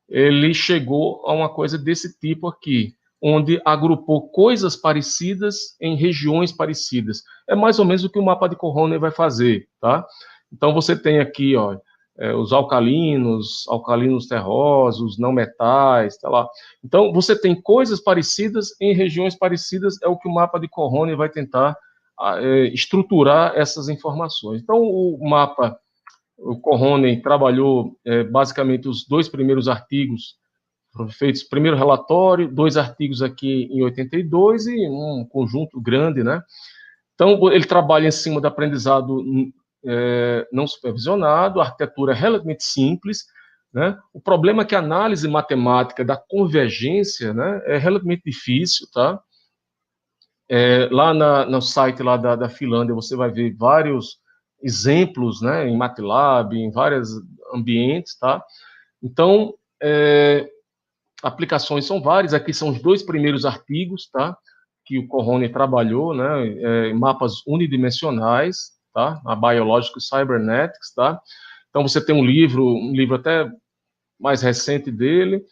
ele chegou a uma coisa desse tipo aqui, onde agrupou coisas parecidas em regiões parecidas. É mais ou menos o que o mapa de Cohone vai fazer, tá? Então, você tem aqui, ó, os alcalinos terrosos, não metais, tá lá. Então, você tem coisas parecidas em regiões parecidas, é o que o mapa de Cohone vai tentar estruturar essas informações. Então, o Cohone trabalhou basicamente os 2 primeiros artigos feitos, primeiro relatório, 2 artigos aqui em 82 e um conjunto grande, né? Então, ele trabalha em cima do aprendizado não supervisionado, a arquitetura é relativamente simples, né? O problema é que a análise matemática da convergência, né, é relativamente difícil, tá? Lá no site lá da Finlândia, você vai ver vários exemplos, né, em MATLAB, em vários ambientes, tá? Então, aplicações são várias, aqui são os 2 primeiros artigos, tá? Que o Cohone trabalhou, né? Mapas unidimensionais, tá? A Biological Cybernetics, tá? Então, você tem um livro até mais recente dele,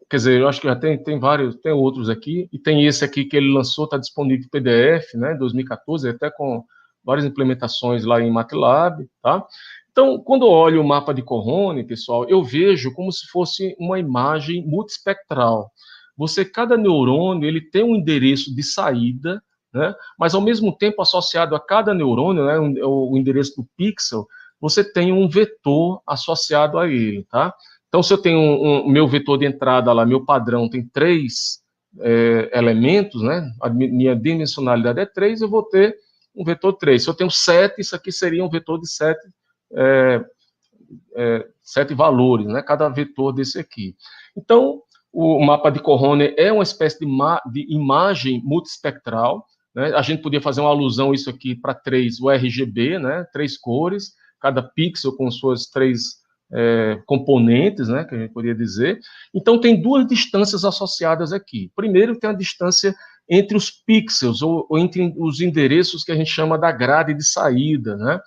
quer dizer, eu acho que já tem vários, tem outros aqui, e tem esse aqui que ele lançou, está disponível em PDF, né, 2014, até com várias implementações lá em MATLAB, tá? Então, quando eu olho o mapa de Cohone, pessoal, eu vejo como se fosse uma imagem multiespectral. Cada neurônio, ele tem um endereço de saída, né, mas ao mesmo tempo associado a cada neurônio, né, o endereço do pixel, você tem um vetor associado a ele, tá? Então, se eu tenho meu vetor de entrada lá, meu padrão tem 3 elementos, né? A minha dimensionalidade é 3, eu vou ter um vetor 3. Se eu tenho 7, isso aqui seria um vetor de 7 valores, né? Cada vetor desse aqui. Então, o mapa de Cohone é uma espécie de imagem multiespectral, né? A gente podia fazer uma alusão isso aqui para 3, o RGB, né? 3 cores, cada pixel com suas 3 componentes, né, que a gente poderia dizer. Então, tem 2 distâncias associadas aqui. Primeiro, tem a distância entre os pixels, ou entre os endereços que a gente chama da grade de saída, né?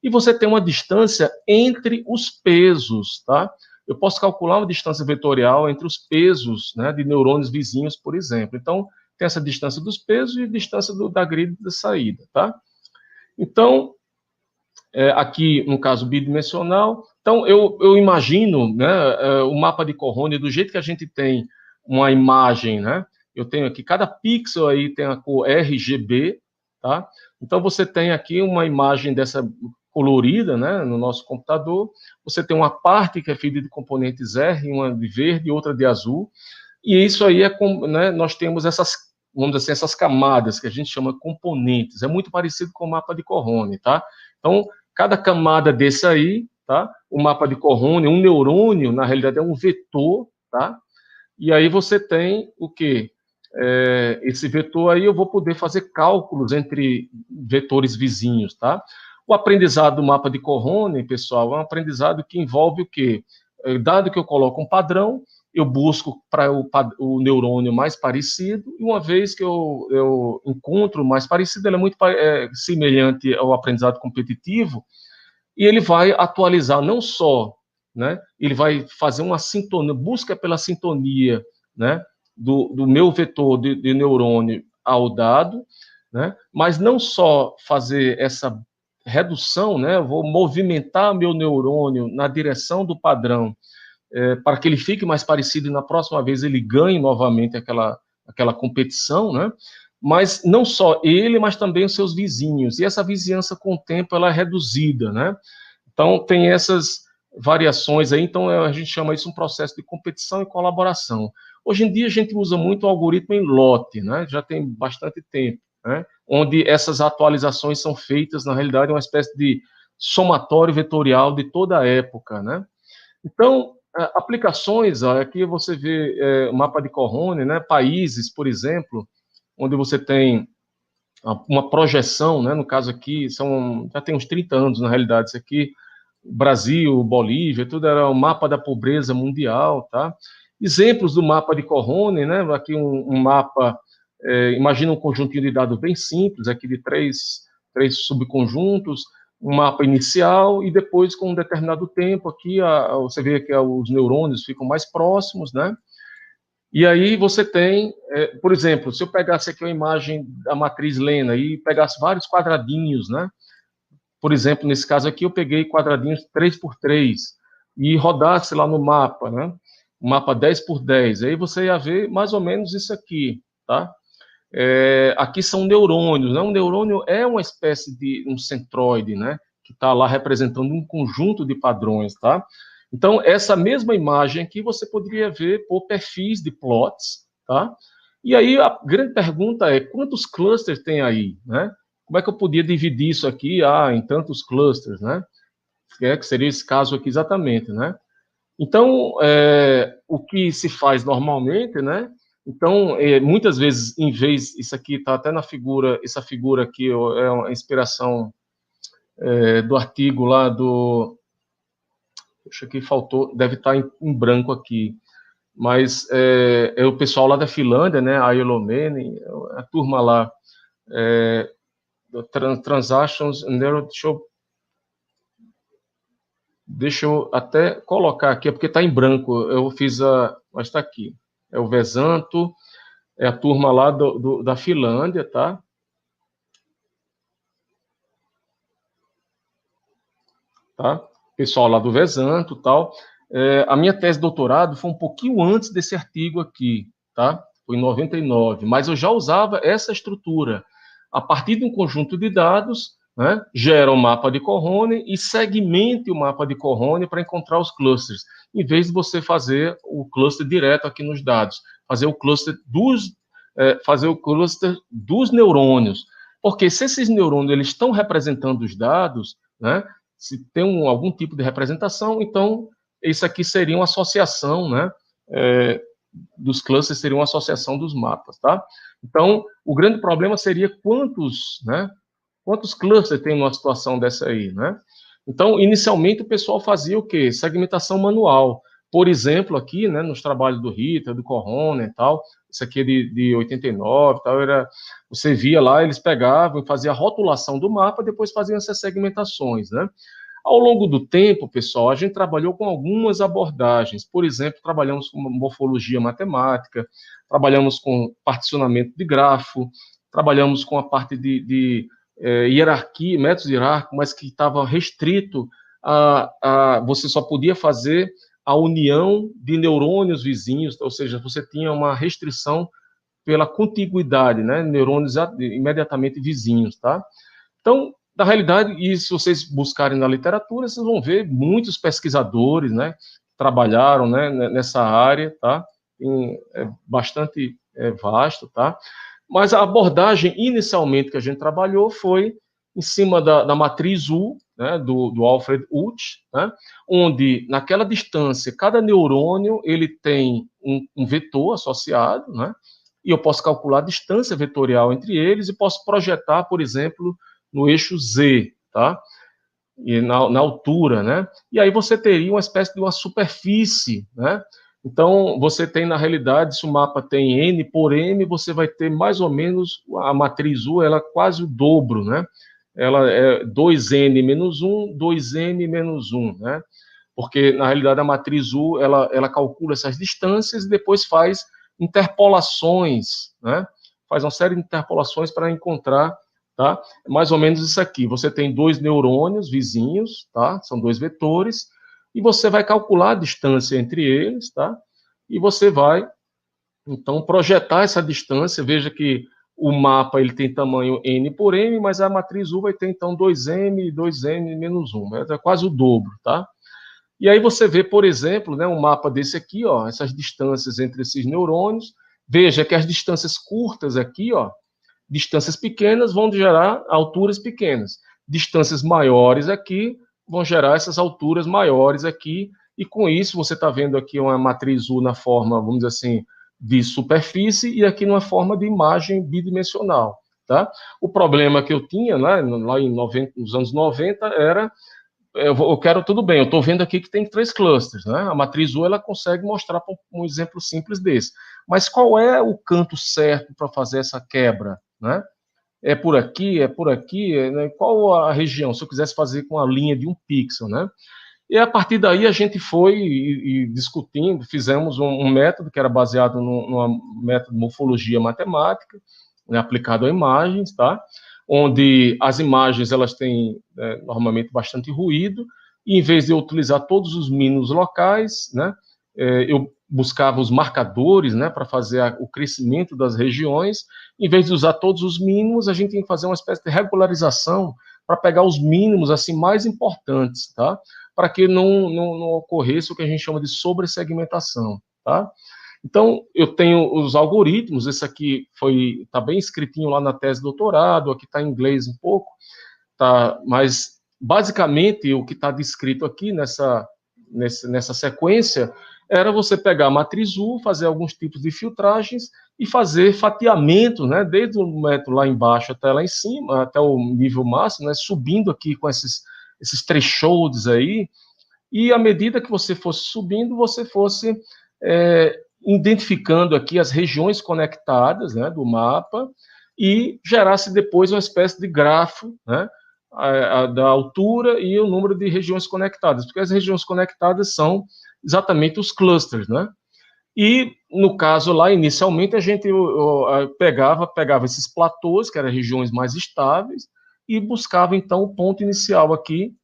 E você tem uma distância entre os pesos, tá? Eu posso calcular uma distância vetorial entre os pesos, né, de neurônios vizinhos, por exemplo. Então, tem essa distância dos pesos e a distância da grade de saída, tá? Então, aqui, no caso bidimensional. Então, eu imagino, né, o mapa de Cohone, do jeito que a gente tem uma imagem, né? Eu tenho aqui, cada pixel aí tem a cor RGB, tá? Então, você tem aqui uma imagem dessa colorida, né, no nosso computador. Você tem uma parte que é feita de componentes R, uma de verde e outra de azul. E isso aí né, nós temos essas, vamos dizer assim, essas camadas que a gente chama componentes. É muito parecido com o mapa de Cohone, tá? Então, cada camada desse aí, tá? O mapa de Cohone, um neurônio, na realidade, é um vetor, tá? E aí você tem o quê? Esse vetor aí eu vou poder fazer cálculos entre vetores vizinhos, tá? O aprendizado do mapa de Cohone, pessoal, é um aprendizado que envolve o quê? Dado que eu coloco um padrão, eu busco para o neurônio mais parecido, e uma vez que eu encontro o mais parecido, ele é muito semelhante ao aprendizado competitivo, e ele vai atualizar não só, né, ele vai fazer uma sintonia, busca pela sintonia, né, do meu vetor de neurônio ao dado, né, mas não só fazer essa redução, né, eu vou movimentar meu neurônio na direção do padrão, para que ele fique mais parecido e na próxima vez ele ganhe novamente aquela competição, né? Mas não só ele, mas também os seus vizinhos. E essa vizinhança, com o tempo, ela é reduzida, né? Então, tem essas variações aí, então a gente chama isso um processo de competição e colaboração. Hoje em dia, a gente usa muito o algoritmo em lote, né? Já tem bastante tempo, né? Onde essas atualizações são feitas, na realidade, uma espécie de somatório vetorial de toda a época, né? Então, aplicações, aqui você vê o mapa de Cohone, né? Países, por exemplo, onde você tem uma projeção, né? No caso aqui, já tem uns 30 anos, na realidade, isso aqui, Brasil, Bolívia, tudo era o mapa da pobreza mundial, tá? Exemplos do mapa de Cohone, né? Aqui um mapa, imagina um conjuntinho de dados bem simples, aqui de três subconjuntos, um mapa inicial e depois, com um determinado tempo, aqui você vê que os neurônios ficam mais próximos, né? E aí você tem, por exemplo, se eu pegasse aqui uma imagem da matriz Lena e pegasse vários quadradinhos, né? Por exemplo, nesse caso aqui, eu peguei quadradinhos 3x3 e rodasse lá no mapa, né? Um mapa 10x10. Aí você ia ver mais ou menos isso aqui, tá? Aqui são neurônios, né? Um neurônio é uma espécie de um centroide, né? Que está lá representando um conjunto de padrões, tá? Então, essa mesma imagem aqui você poderia ver por perfis de plots, tá? E aí a grande pergunta é, quantos clusters tem aí, né? Como é que eu podia dividir isso aqui em tantos clusters, né? Que seria esse caso aqui exatamente, né? Então, o que se faz normalmente, né? Então, muitas vezes, em vez, isso aqui está até na figura, essa figura aqui é uma inspiração do artigo lá do... Acho que faltou, deve estar em branco aqui, mas é o pessoal lá da Finlândia, né? A Ilomeni, a turma lá, Transactions, deixa eu até colocar aqui, porque está em branco, eu fiz mas está aqui, é o Vesanto, é a turma lá da Finlândia, tá? Tá? Pessoal lá do Vesanto, tal. A minha tese de doutorado foi um pouquinho antes desse artigo aqui, tá? Foi em 99, mas eu já usava essa estrutura. A partir de um conjunto de dados, né, gera um mapa de Cohone e segmente o mapa de Cohone para encontrar os clusters, em vez de você fazer o cluster direto aqui nos dados, fazer o cluster dos neurônios. Porque se esses neurônios eles estão representando os dados, né, se tem algum tipo de representação, então isso aqui seria uma associação, né, dos clusters, seria uma associação dos mapas, tá? Então, o grande problema seria quantos clusters tem numa situação dessa aí, né? Então, inicialmente, o pessoal fazia o quê? Segmentação manual. Por exemplo, aqui, né, nos trabalhos do Ritter, do Cohone e tal, isso aqui é de 89, tal, você via lá, eles pegavam e faziam a rotulação do mapa, depois faziam essas segmentações, né? Ao longo do tempo, pessoal, a gente trabalhou com algumas abordagens. Por exemplo, trabalhamos com morfologia matemática, trabalhamos com particionamento de grafo, trabalhamos com a parte de hierarquia, métodos hierárquicos, mas que estava restrito você só podia fazer a união de neurônios vizinhos, ou seja, você tinha uma restrição pela contiguidade, né, neurônios imediatamente vizinhos, tá? Então, na realidade, e se vocês buscarem na literatura, vocês vão ver muitos pesquisadores, né, trabalharam, né, nessa área, tá? Bastante vasto, tá? Mas a abordagem inicialmente que a gente trabalhou foi em cima da matriz U, né, do Alfred Utsch, né, onde naquela distância cada neurônio ele tem um vetor associado, né, e eu posso calcular a distância vetorial entre eles e posso projetar, por exemplo, no eixo Z, tá? E na altura, né? E aí você teria uma espécie de uma superfície, né? Então, você tem, na realidade, se o mapa tem N por M, você vai ter mais ou menos, a matriz U, ela é quase o dobro, né? Ela é 2N menos 1, 2N menos 1, né? Porque, na realidade, a matriz U, ela calcula essas distâncias e depois faz interpolações, né? Faz uma série de interpolações para encontrar, tá? Mais ou menos isso aqui. Você tem dois neurônios vizinhos, tá? São dois vetores, e você vai calcular a distância entre eles, tá? E você vai, então, projetar essa distância. Veja que o mapa ele tem tamanho N por M, mas a matriz U vai ter, então, 2M, 2M menos 1. É quase o dobro, tá? E aí você vê, por exemplo, né, um mapa desse aqui, ó, essas distâncias entre esses neurônios. Veja que as distâncias curtas aqui, ó, distâncias pequenas vão gerar alturas pequenas. Distâncias maiores aqui vão gerar essas alturas maiores aqui. E com isso você está vendo aqui uma matriz U na forma, vamos dizer assim, de superfície e aqui numa forma de imagem bidimensional, tá? O problema que eu tinha, né, lá nos anos 90 era, eu quero tudo bem, eu estou vendo aqui que tem 3 clusters, né? A matriz U ela consegue mostrar um exemplo simples desse. Mas qual é o canto certo para fazer essa quebra, né? É por aqui, né? Qual a região? Se eu quisesse fazer com a linha de 1 pixel, né? E a partir daí a gente foi e discutindo, fizemos um método que era baseado numa método de morfologia matemática, né, aplicado a imagens, tá? Onde as imagens elas têm normalmente bastante ruído, e em vez de eu utilizar todos os mínimos locais, né, eu buscava os marcadores, né, para fazer o crescimento das regiões. Em vez de usar todos os mínimos, a gente tem que fazer uma espécie de regularização para pegar os mínimos assim mais importantes, tá? Para que não ocorresse o que a gente chama de sobressegmentação, tá? Então, eu tenho os algoritmos, esse aqui está bem escritinho lá na tese de doutorado, aqui está em inglês um pouco, tá? Mas, basicamente, o que está descrito aqui nessa sequência era você pegar a matriz U, fazer alguns tipos de filtragens e fazer fatiamento, né, desde o método lá embaixo até lá em cima, até o nível máximo, né, subindo aqui com esses thresholds aí, e à medida que você fosse subindo, você fosse identificando aqui as regiões conectadas, né, do mapa, e gerasse depois uma espécie de grafo, né, da altura e o número de regiões conectadas, porque as regiões conectadas são exatamente os clusters, né? E, no caso lá, inicialmente, a gente pegava esses platôs, que eram regiões mais estáveis, e buscava, então, o ponto inicial aqui.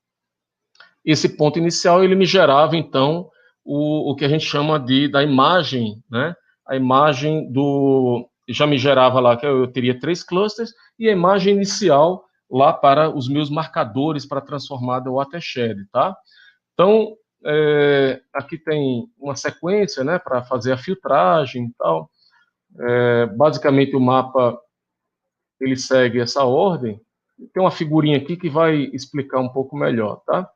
Esse ponto inicial, ele me gerava, então, o que a gente chama da imagem, né? A imagem já me gerava lá, que eu teria 3 clusters, e a imagem inicial lá para os meus marcadores para transformar do watershed, tá? Então, aqui tem uma sequência, né, para fazer a filtragem e tal. Basicamente, o mapa, ele segue essa ordem. Tem uma figurinha aqui que vai explicar um pouco melhor, tá?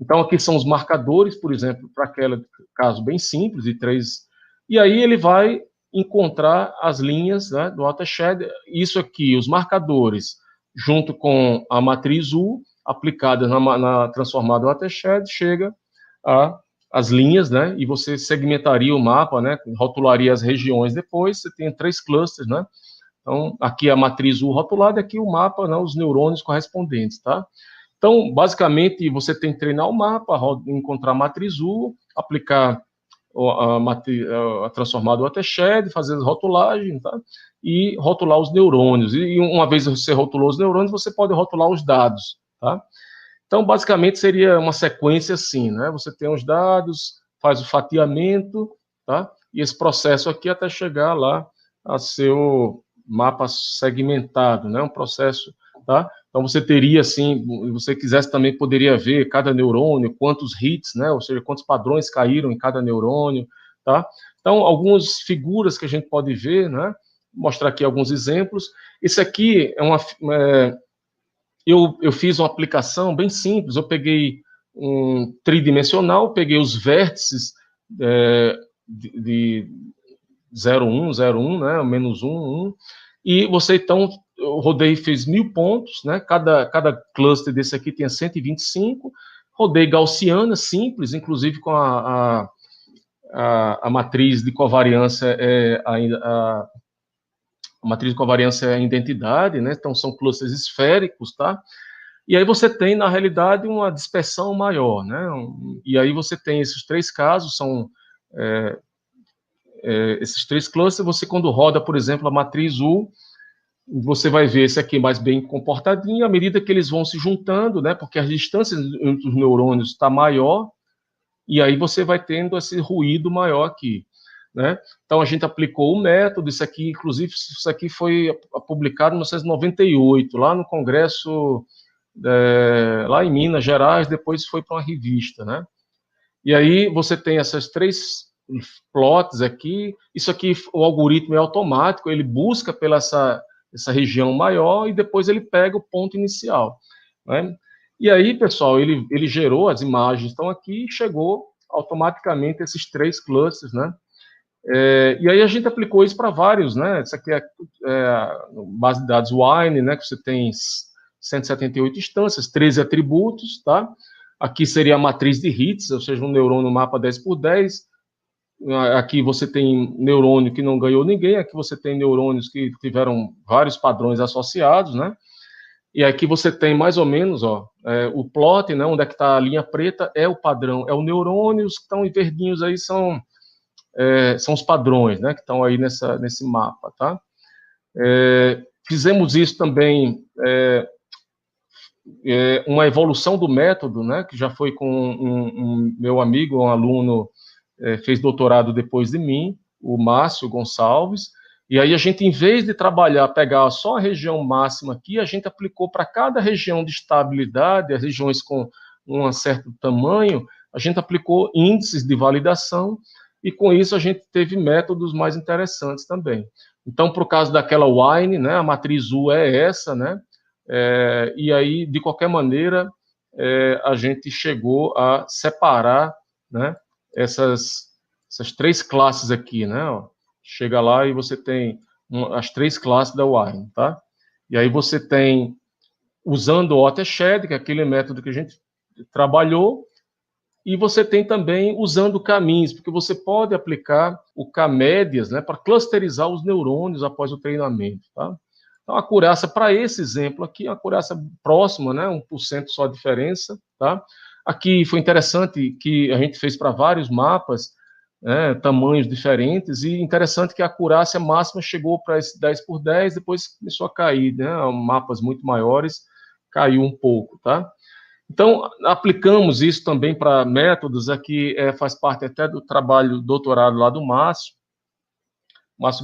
Então, aqui são os marcadores, por exemplo, para aquele caso bem simples, de 3. E aí ele vai encontrar as linhas, né, do watershed. Isso aqui, os marcadores, junto com a matriz U, aplicada na transformada watershed, chega as linhas, né, e você segmentaria o mapa, né, rotularia as regiões depois, você tem 3 clusters, né. Então, aqui a matriz U rotulada, aqui o mapa, né, os neurônios correspondentes, tá? Então, basicamente, você tem que treinar o mapa, encontrar a matriz U, aplicar a transformada watershed, fazer as rotulagens, tá? E rotular os neurônios. E uma vez você rotulou os neurônios, você pode rotular os dados, tá? Então, basicamente, seria uma sequência assim, né? Você tem os dados, faz o fatiamento, tá? E esse processo aqui até chegar lá a seu mapa segmentado, né? Um processo, tá? Então, você teria, assim, se você quisesse também, poderia ver cada neurônio, quantos hits, né? Ou seja, quantos padrões caíram em cada neurônio, tá? Então, algumas figuras que a gente pode ver, né? Mostrar aqui alguns exemplos. Esse aqui eu fiz uma aplicação bem simples. Eu peguei um tridimensional, peguei os vértices de 0,1, 0,1, né? Menos 1, 1. E você, então, eu rodei, fez 1000 pontos, né? Cada cluster desse aqui tinha 125. Rodei gaussiana, simples, inclusive com a matriz de covariância, a matriz de covariância é a identidade, né? Então, são clusters esféricos, tá? E aí você tem, na realidade, uma dispersão maior, né? E aí você tem esses 3 casos, são esses 3 clusters. Você, quando roda, por exemplo, a matriz U, você vai ver esse aqui mais bem comportadinho, à medida que eles vão se juntando, né? Porque a distância entre os neurônios está maior, e aí você vai tendo esse ruído maior aqui. né? Então, a gente aplicou o método, isso aqui, inclusive, isso aqui foi publicado em 1998, lá no Congresso, lá em Minas Gerais, depois foi para uma revista, né? E aí você tem essas 3 plots aqui, isso aqui, o algoritmo é automático, ele busca pela essa região maior e depois ele pega o ponto inicial, né? E aí, pessoal, ele gerou, as imagens estão aqui e chegou automaticamente esses 3 clusters, né? E aí a gente aplicou isso para vários, né? Isso aqui é base de dados Wine, né? Que você tem 178 instâncias, 13 atributos, tá? Aqui seria a matriz de hits, ou seja, um neurônio mapa 10x10. Aqui você tem neurônio que não ganhou ninguém, aqui você tem neurônios que tiveram vários padrões associados, né? E aqui você tem mais ou menos, ó, o plot, né? Onde é que está a linha preta é o padrão, é o neurônio, os que estão em verdinhos aí são os padrões, né? Que estão aí nesse mapa, tá? Fizemos isso também, uma evolução do método, né? Que já foi com um meu amigo, um aluno, fez doutorado depois de mim, o Márcio Gonçalves, e aí a gente, em vez de pegar só a região máxima aqui, a gente aplicou para cada região de estabilidade, as regiões com um certo tamanho, a gente aplicou índices de validação, e com isso a gente teve métodos mais interessantes também. Então, por causa daquela Wine, né, a matriz U é essa, né, e aí, de qualquer maneira, a gente chegou a separar, né, essas 3 classes aqui, né, ó. Chega lá e você tem as 3 classes da Wine, tá? E aí você tem, usando o watershed, que é aquele método que a gente trabalhou, e você tem também usando caminhos, porque você pode aplicar o K-médias, né, para clusterizar os neurônios após o treinamento, tá? Então, a acurácia para esse exemplo aqui, a acurácia próxima, né, 1% só a diferença, tá? Aqui foi interessante que a gente fez para vários mapas, né, tamanhos diferentes, e interessante que a acurácia máxima chegou para esse 10x10, depois começou a cair, né, mapas muito maiores, caiu um pouco, tá? Então, aplicamos isso também para métodos, aqui faz parte até do trabalho doutorado lá do Márcio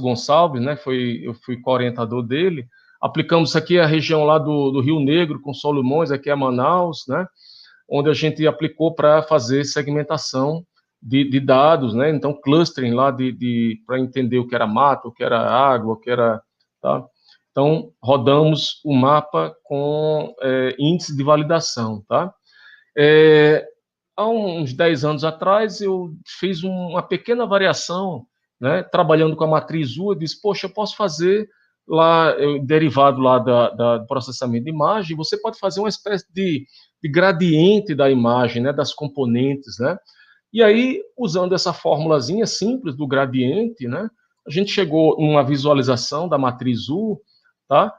Gonçalves, né, eu fui co-orientador dele. Aplicamos isso aqui a região lá do Rio Negro, com Solimões, aqui é Manaus, né, onde a gente aplicou para fazer segmentação de dados, né, então clustering lá para entender o que era mato, o que era água, o que era, tá? Então, rodamos o mapa com índice de validação, tá? Há uns 10 anos atrás, eu fiz uma pequena variação, né, trabalhando com a matriz U, eu disse, poxa, eu posso fazer lá, derivado lá do processamento de imagem, você pode fazer uma espécie de gradiente da imagem, né, das componentes, né? E aí, usando essa formulazinha simples do gradiente, né, a gente chegou numa visualização da matriz U, tá?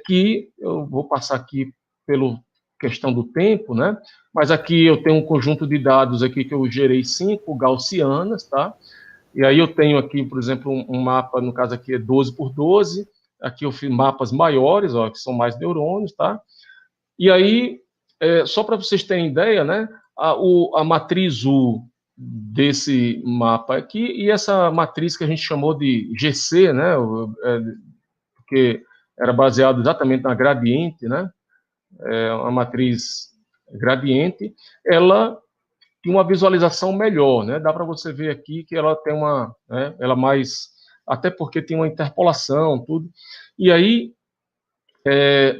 Que eu vou passar aqui pelo questão do tempo, né? Mas aqui eu tenho um conjunto de dados aqui que eu gerei 5 gaussianas, tá? E aí eu tenho aqui, por exemplo, um mapa, no caso aqui é 12x12, aqui eu fiz mapas maiores, ó, que são mais neurônios, tá? E aí, só para vocês terem ideia, né? A matriz U desse mapa aqui e essa matriz que a gente chamou de GC, né? Porque era baseado exatamente na gradiente, né? Uma matriz gradiente, ela tem uma visualização melhor, né? Dá para você ver aqui que ela tem ela mais, até porque tem uma interpolação, tudo. E aí,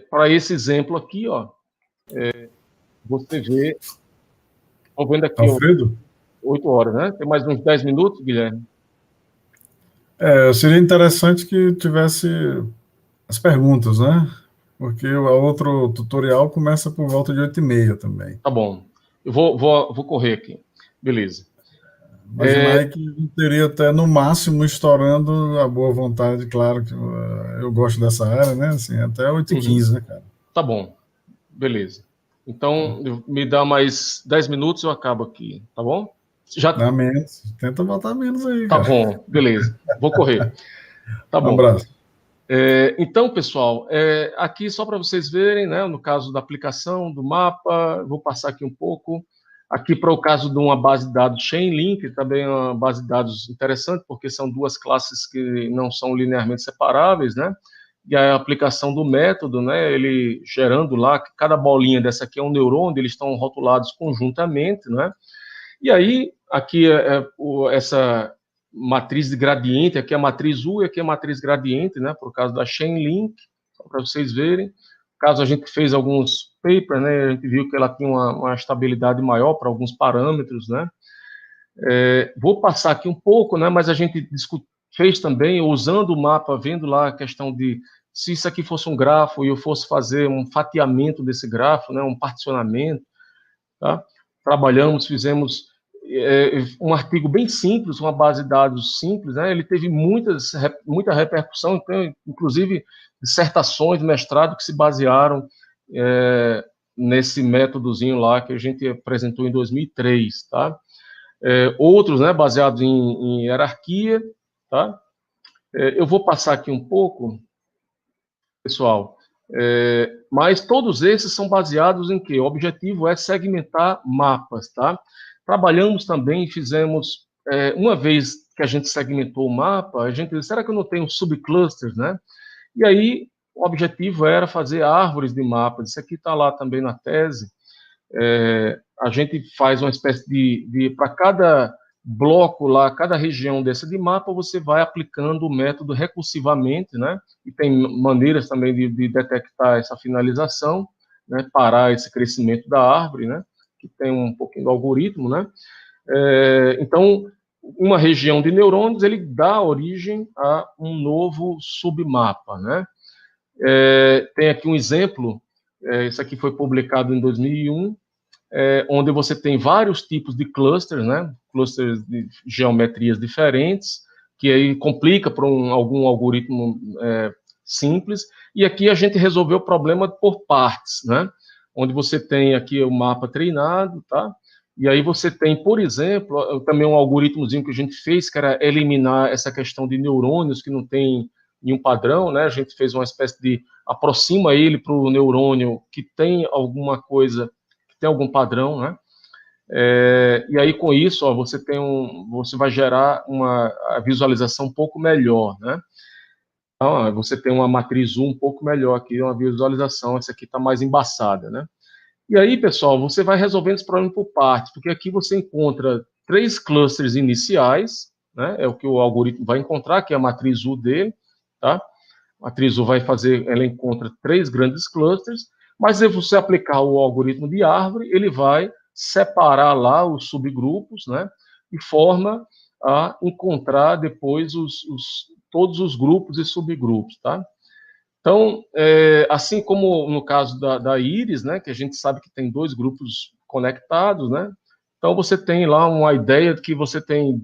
para esse exemplo aqui, ó, você vê, estou vendo aqui, Alfredo? 8 horas, né? Tem mais uns 10 minutos, Guilherme? Seria interessante que tivesse as perguntas, né? Porque o outro tutorial começa por volta de 8h30 também. Tá bom. Eu vou correr aqui. Beleza. Imaginar que teria até, no máximo, estourando a boa vontade, claro que eu gosto dessa área, né? Assim, até 8h15, né, cara? Tá bom. Beleza. Então, me dá mais 10 minutos e eu acabo aqui, tá bom? Dá menos. Tenta botar menos aí, tá cara. Bom, beleza. Vou correr. Tá bom. Um abraço. Então, pessoal, aqui só para vocês verem, né, no caso da aplicação do mapa, vou passar aqui um pouco. Aqui, para o caso de uma base de dados Chainlink, também é uma base de dados interessante, porque são duas classes que não são linearmente separáveis, né? E a aplicação do método, né? Ele gerando lá, que cada bolinha dessa aqui é um neurônio, eles estão rotulados conjuntamente, né? E aí, aqui essa matriz de gradiente, aqui é a matriz U e aqui é a matriz gradiente, né? Por causa da Chainlink, só para vocês verem. Caso a gente fez alguns papers, né, a gente viu que ela tinha uma estabilidade maior para alguns parâmetros, né. Vou passar aqui um pouco, né, mas a gente fez também, usando o mapa, vendo lá a questão de se isso aqui fosse um grafo e eu fosse fazer um fatiamento desse grafo, né, um particionamento, tá? Trabalhamos, fizemos um artigo bem simples, uma base de dados simples, né? Ele teve muita repercussão, então, inclusive dissertações de mestrado que se basearam nesse métodozinho lá que a gente apresentou em 2003, tá? Outros, né, baseados em hierarquia, tá? Eu vou passar aqui um pouco, pessoal, mas todos esses são baseados em quê? O objetivo é segmentar mapas, tá? Trabalhamos também, fizemos, uma vez que a gente segmentou o mapa, a gente disse, será que eu não tenho subclusters, né? E aí, o objetivo era fazer árvores de mapas, isso aqui está lá também na tese, a gente faz uma espécie de para cada bloco lá, cada região dessa de mapa, você vai aplicando o método recursivamente, né? E tem maneiras também de detectar essa finalização, né? Parar esse crescimento da árvore, né? Que tem um pouquinho do algoritmo, né? Então, uma região de neurônios, ele dá origem a um novo submapa, né? Tem aqui um exemplo, isso aqui foi publicado em 2001, onde você tem vários tipos de clusters, né? Clusters de geometrias diferentes, que aí complica para algum algoritmo simples, e aqui a gente resolveu o problema por partes, né? Onde você tem aqui o mapa treinado, tá? E aí você tem, por exemplo, também um algoritmozinho que a gente fez, que era eliminar essa questão de neurônios que não tem nenhum padrão, né? A gente fez uma espécie de aproxima ele para o neurônio que tem alguma coisa, que tem algum padrão, né? E aí com isso, ó, você vai gerar a visualização um pouco melhor, né? Então, você tem uma matriz 1 um pouco melhor aqui, uma visualização, essa aqui está mais embaçada, né? E aí, pessoal, você vai resolvendo esse problema por partes, porque aqui você encontra 3 clusters iniciais, né? É o que o algoritmo vai encontrar, que é a matriz U dele, tá? A matriz U ela encontra 3 grandes clusters, mas se você aplicar o algoritmo de árvore, ele vai separar lá os subgrupos, né? De forma a encontrar depois todos os grupos e subgrupos, tá? Então, assim como no caso da íris, né, que a gente sabe que tem 2 grupos conectados, né, então você tem lá uma ideia de que você tem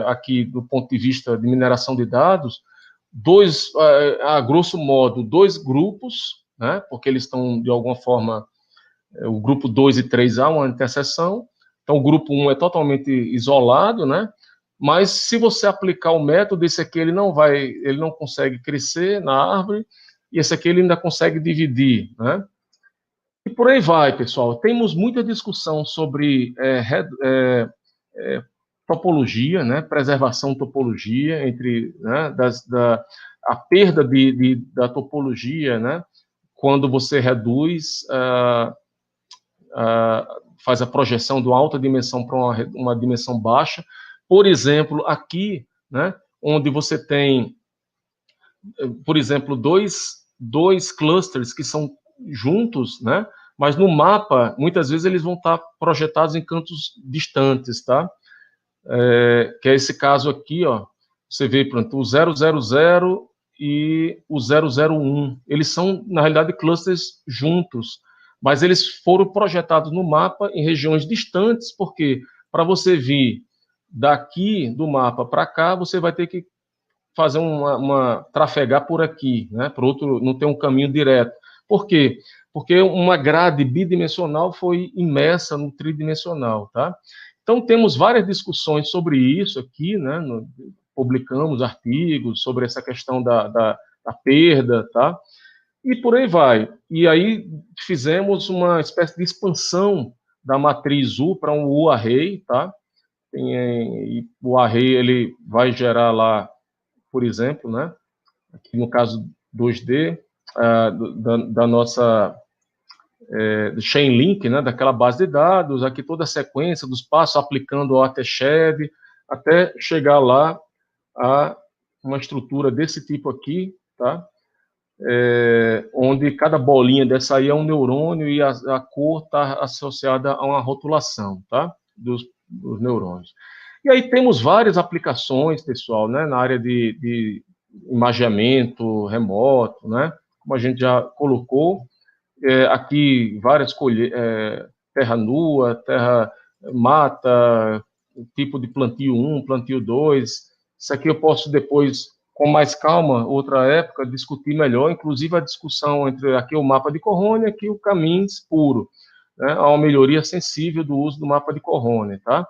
aqui, do ponto de vista de mineração de dados, a grosso modo, 2 grupos, né, porque eles estão, de alguma forma, o grupo 2 e 3 há uma interseção, então o grupo 1 é totalmente isolado, né, mas se você aplicar o método, esse aqui ele não consegue crescer na árvore, e esse aqui ele ainda consegue dividir, né? E por aí vai, pessoal. Temos muita discussão sobre topologia, né? Preservação de topologia, entre, né, a perda da topologia, né? Quando você reduz, faz a projeção de uma alta dimensão para uma dimensão baixa. Por exemplo, aqui, né? Onde você tem, por exemplo, dois clusters que são juntos, né? Mas no mapa, muitas vezes eles vão estar projetados em cantos distantes, tá? Que é esse caso aqui, ó. Você vê, pronto, o 000 e o 001. Eles são, na realidade, clusters juntos, mas eles foram projetados no mapa em regiões distantes, porque para você vir daqui do mapa para cá, você vai ter que fazer trafegar por aqui, né? Por outro, não tem um caminho direto. Por quê? Porque uma grade bidimensional foi imersa no tridimensional, tá? Então, temos várias discussões sobre isso aqui, né? Publicamos artigos sobre essa questão da perda, tá? E por aí vai. E aí fizemos uma espécie de expansão da matriz U para um U-array, tá? E o array, ele vai gerar lá, por exemplo, né? Aqui no caso 2D, da nossa do Chainlink, né? Daquela base de dados, aqui toda a sequência dos passos, aplicando o watershed, até chegar lá a uma estrutura desse tipo aqui, tá? Onde cada bolinha dessa aí é um neurônio e a cor está associada a uma rotulação, tá? Dos neurônios. E aí temos várias aplicações, pessoal, né? Na área de imageamento remoto, né? Como a gente já colocou, aqui várias terra nua, terra mata, tipo de plantio 1, plantio 2. Isso aqui eu posso depois, com mais calma, outra época, discutir melhor, inclusive a discussão entre aqui o mapa de Corrone e aqui o Caminhos puro, né? Há uma melhoria sensível do uso do mapa de Corrone, tá?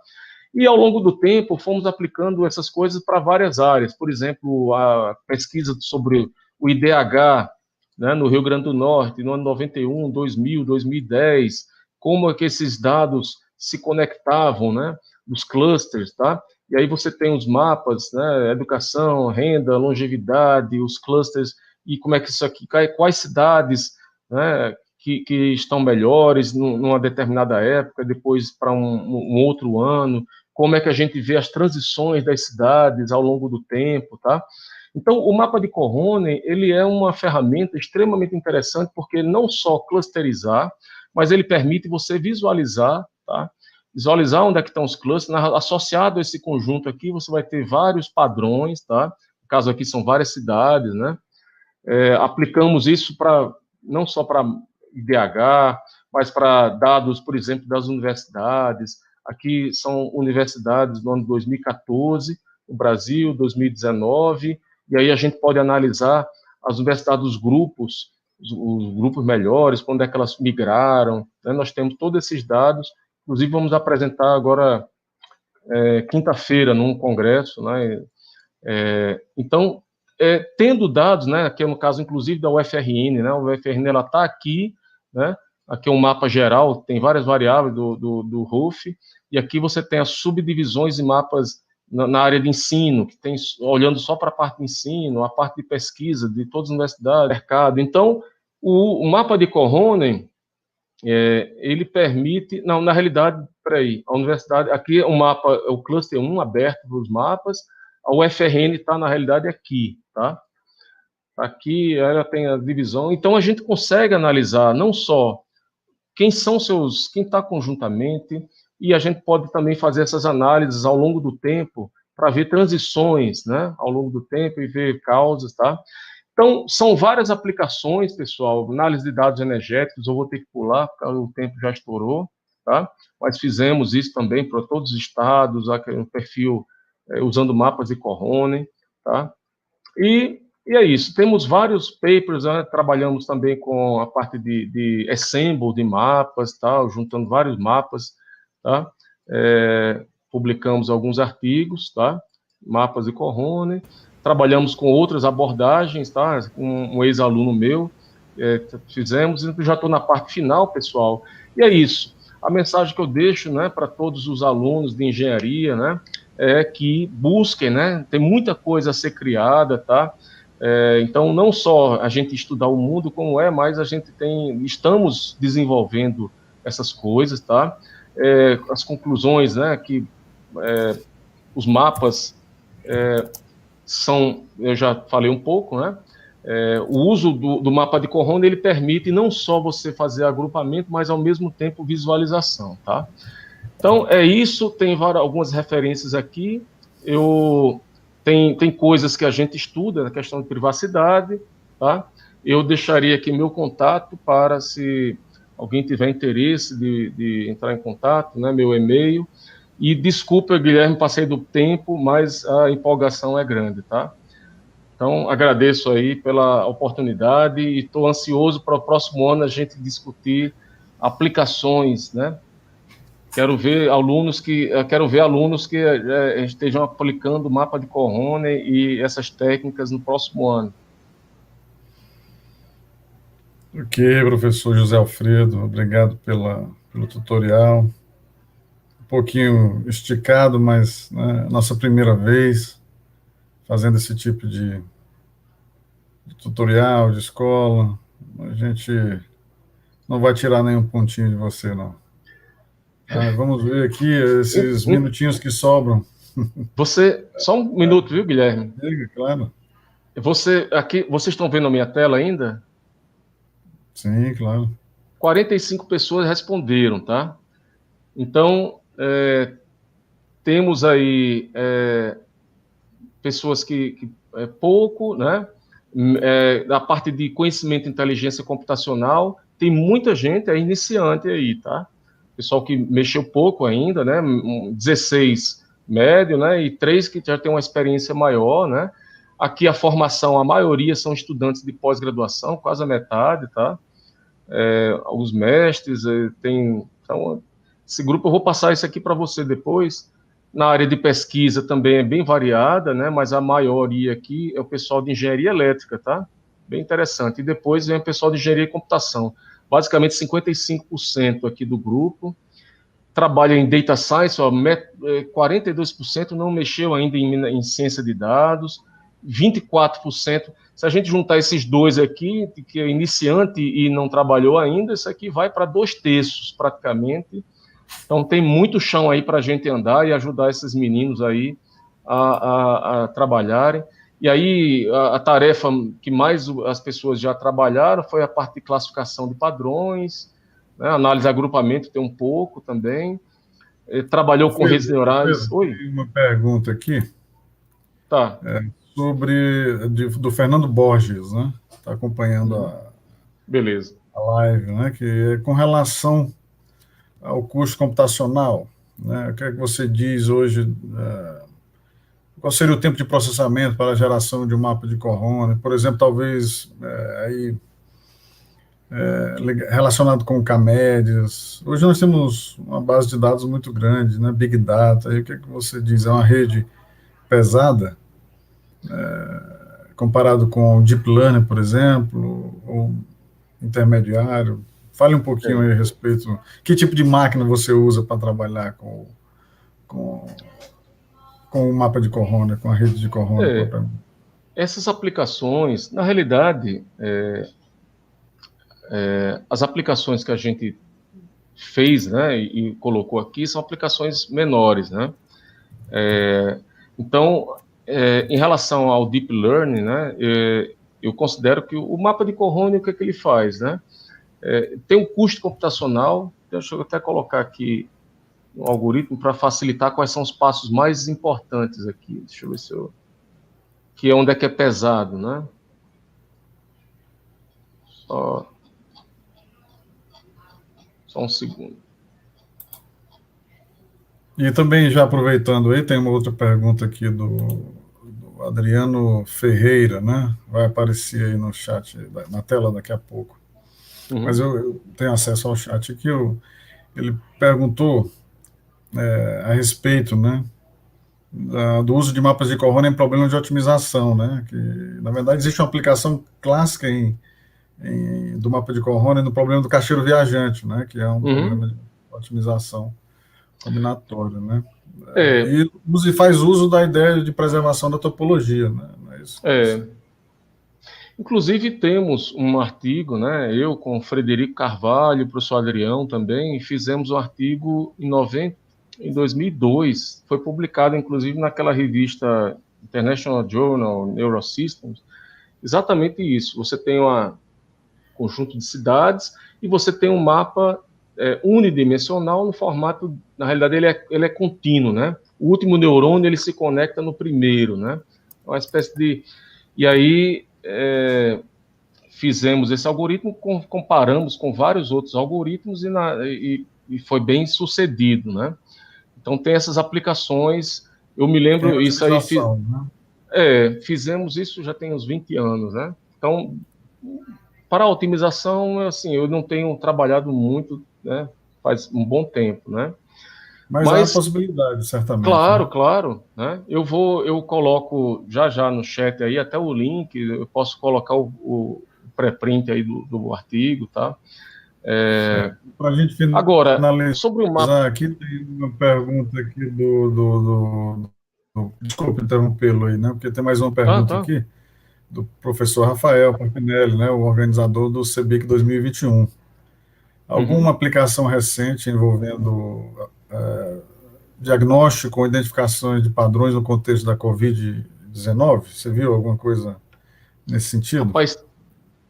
E ao longo do tempo fomos aplicando essas coisas para várias áreas, por exemplo, a pesquisa sobre o IDH, né, no Rio Grande do Norte, no ano 91, 2000, 2010, como é que esses dados se conectavam, né, nos clusters, tá? E aí você tem os mapas, né, educação, renda, longevidade, os clusters, e como é que isso aqui cai, quais cidades, né, que estão melhores numa determinada época, depois para um outro ano, como é que a gente vê as transições das cidades ao longo do tempo, tá? Então, o mapa de Corrone, ele é uma ferramenta extremamente interessante, porque não só clusterizar, mas ele permite você visualizar, tá? Visualizar onde é que estão os clusters. Associado a esse conjunto aqui, você vai ter vários padrões, tá? No caso aqui são várias cidades, né? Aplicamos isso não só para IDH, mas para dados, por exemplo, das universidades. Aqui são universidades do ano 2014, no Brasil, 2019, e aí a gente pode analisar as universidades dos grupos, os grupos melhores, quando é que elas migraram, né? Nós temos todos esses dados, inclusive vamos apresentar agora quinta-feira num congresso, né? Então, tendo dados, né, aqui é no caso inclusive da UFRN, né? A UFRN ela está aqui, né? Aqui é um mapa geral, tem várias variáveis do RUF, e aqui você tem as subdivisões e mapas na área de ensino, que tem, olhando só para a parte de ensino, a parte de pesquisa de todas as universidades, mercado. Então, o mapa de Corrone, ele permite, não, na realidade, a universidade, aqui é o mapa, é o cluster 1 aberto para os mapas, a UFRN está, na realidade, aqui, tá? Aqui ela tem a divisão, então a gente consegue analisar não só quem está conjuntamente, e a gente pode também fazer essas análises ao longo do tempo, para ver transições, né, ao longo do tempo e ver causas, tá? Então, são várias aplicações, pessoal, análise de dados energéticos, eu vou ter que pular, porque o tempo já estourou, tá? Mas fizemos isso também para todos os estados, um perfil usando mapas de Corrone, tá? E é isso, temos vários papers, né? Trabalhamos também com a parte de assemble de mapas, tá? Juntando vários mapas, tá? Publicamos alguns artigos, tá? Mapas de Corrone, trabalhamos com outras abordagens, tá? Um ex-aluno meu, fizemos, e já estou na parte final, pessoal, e é isso. A mensagem que eu deixo, né, para todos os alunos de engenharia, né, é que busquem, né, tem muita coisa a ser criada, tá? Então, não só a gente estudar o mundo como mas a gente estamos desenvolvendo essas coisas, tá? As conclusões, né, que os mapas eu já falei um pouco, né? O uso do mapa de Corrone, ele permite não só você fazer agrupamento, mas ao mesmo tempo visualização, tá? Então, é isso, tem algumas referências aqui, tem coisas que a gente estuda, na questão de privacidade, tá? Eu deixaria aqui meu contato para, se alguém tiver interesse de entrar em contato, né, meu e-mail, e desculpa, Guilherme, passei do tempo, mas a empolgação é grande, tá? Então, agradeço aí pela oportunidade e estou ansioso para o próximo ano a gente discutir aplicações, né? Quero ver alunos que estejam aplicando o mapa de Corrone e essas técnicas no próximo ano. Ok, professor José Alfredo, obrigado pelo tutorial. Um pouquinho esticado, mas, né, nossa primeira vez fazendo esse tipo de tutorial, de escola. A gente não vai tirar nenhum pontinho de você, não. Vamos ver aqui esses minutinhos que sobram. Só um minuto, viu, Guilherme? Diga, claro. Vocês estão vendo a minha tela ainda? Sim, claro. 45 pessoas responderam, tá? Então, temos aí pessoas que pouco, né? Da parte de conhecimento e inteligência computacional, tem muita gente iniciante aí, tá? Pessoal que mexeu pouco ainda, né? 16 médio, né? E 3 que já tem uma experiência maior, né? Aqui a formação, a maioria são estudantes de pós-graduação, quase a metade, tá? Os mestres, então, esse grupo, eu vou passar isso aqui para você depois. Na área de pesquisa também é bem variada, né? Mas a maioria aqui é o pessoal de engenharia elétrica, tá? Bem interessante. E depois vem o pessoal de engenharia e computação. Basicamente 55% aqui do grupo. Trabalha em data science, 42% não mexeu ainda em ciência de dados, 24%. Se a gente juntar esses dois aqui, que é iniciante e não trabalhou ainda, isso aqui vai para 2/3 praticamente. Então tem muito chão aí para a gente andar e ajudar esses meninos aí a trabalharem. E aí a tarefa que mais as pessoas já trabalharam foi a parte de classificação de padrões, né? Análise de agrupamento tem um pouco também. Trabalhou com redes neurais. Oi? Tem uma pergunta aqui. Tá. Do Fernando Borges, né? Está acompanhando Beleza. a live, né? Que é com relação ao custo computacional, né? O que é que você diz hoje? Qual seria o tempo de processamento para a geração de um mapa de Corona? Por exemplo, talvez relacionado com CAMEDES. Hoje nós temos uma base de dados muito grande, né? Big Data. E o que é que você diz? É uma rede pesada? Comparado com Deep Learning, por exemplo, ou intermediário? Fale um pouquinho aí a respeito. Que tipo de máquina você usa para trabalhar com o mapa de Corona, com a rede de Corona propriamente? Essas aplicações, na realidade, as aplicações que a gente fez, né, e colocou aqui são aplicações menores, né? Então, em relação ao Deep Learning, né, eu considero que o mapa de Corona, o que é que ele faz, né? Tem um custo computacional, deixa eu até colocar aqui um algoritmo para facilitar quais são os passos mais importantes aqui. Deixa eu ver se eu... Que é onde é que é pesado, né? Só um segundo. E também, já aproveitando aí, tem uma outra pergunta aqui do Adriano Ferreira, né? Vai aparecer aí no chat, na tela daqui a pouco. Mas eu tenho acesso ao chat aqui. Ele perguntou a respeito, né, do uso de mapas de Corona em problemas de otimização, né? Que, na verdade, existe uma aplicação clássica do mapa de Corona no problema do caixeiro viajante, né? Que é um problema de otimização combinatória, né? E faz uso da ideia de preservação da topologia, né? Não é isso? Inclusive temos um artigo, né? Eu com o Frederico Carvalho, o professor Adrião também, fizemos um artigo em 2002, foi publicado inclusive naquela revista International Journal Neurosystems, exatamente isso. Você tem um conjunto de cidades e você tem um mapa unidimensional no formato, na realidade ele é contínuo, né? O último neurônio ele se conecta no primeiro, né? Uma espécie de... E aí fizemos esse algoritmo, comparamos com vários outros algoritmos e foi bem sucedido, né? Então tem essas aplicações, eu me lembro isso aí, né? Fizemos isso já tem uns 20 anos, né? Então, para a otimização, assim, eu não tenho trabalhado muito, né? Faz um bom tempo, né? Mas há uma possibilidade, certamente. Claro, né? claro, né? Eu coloco já no chat aí até o link, eu posso colocar o pré-print aí do artigo, tá? Para a gente Agora, finalizar sobre o mapa... aqui, tem uma pergunta aqui desculpa interrompê-lo aí, né? Porque tem mais uma pergunta Tá. aqui do professor Rafael Parpinelli, né? O organizador do CBIC 2021. Alguma aplicação recente envolvendo diagnóstico ou identificações de padrões no contexto da Covid-19? Você viu alguma coisa nesse sentido? Rapaz,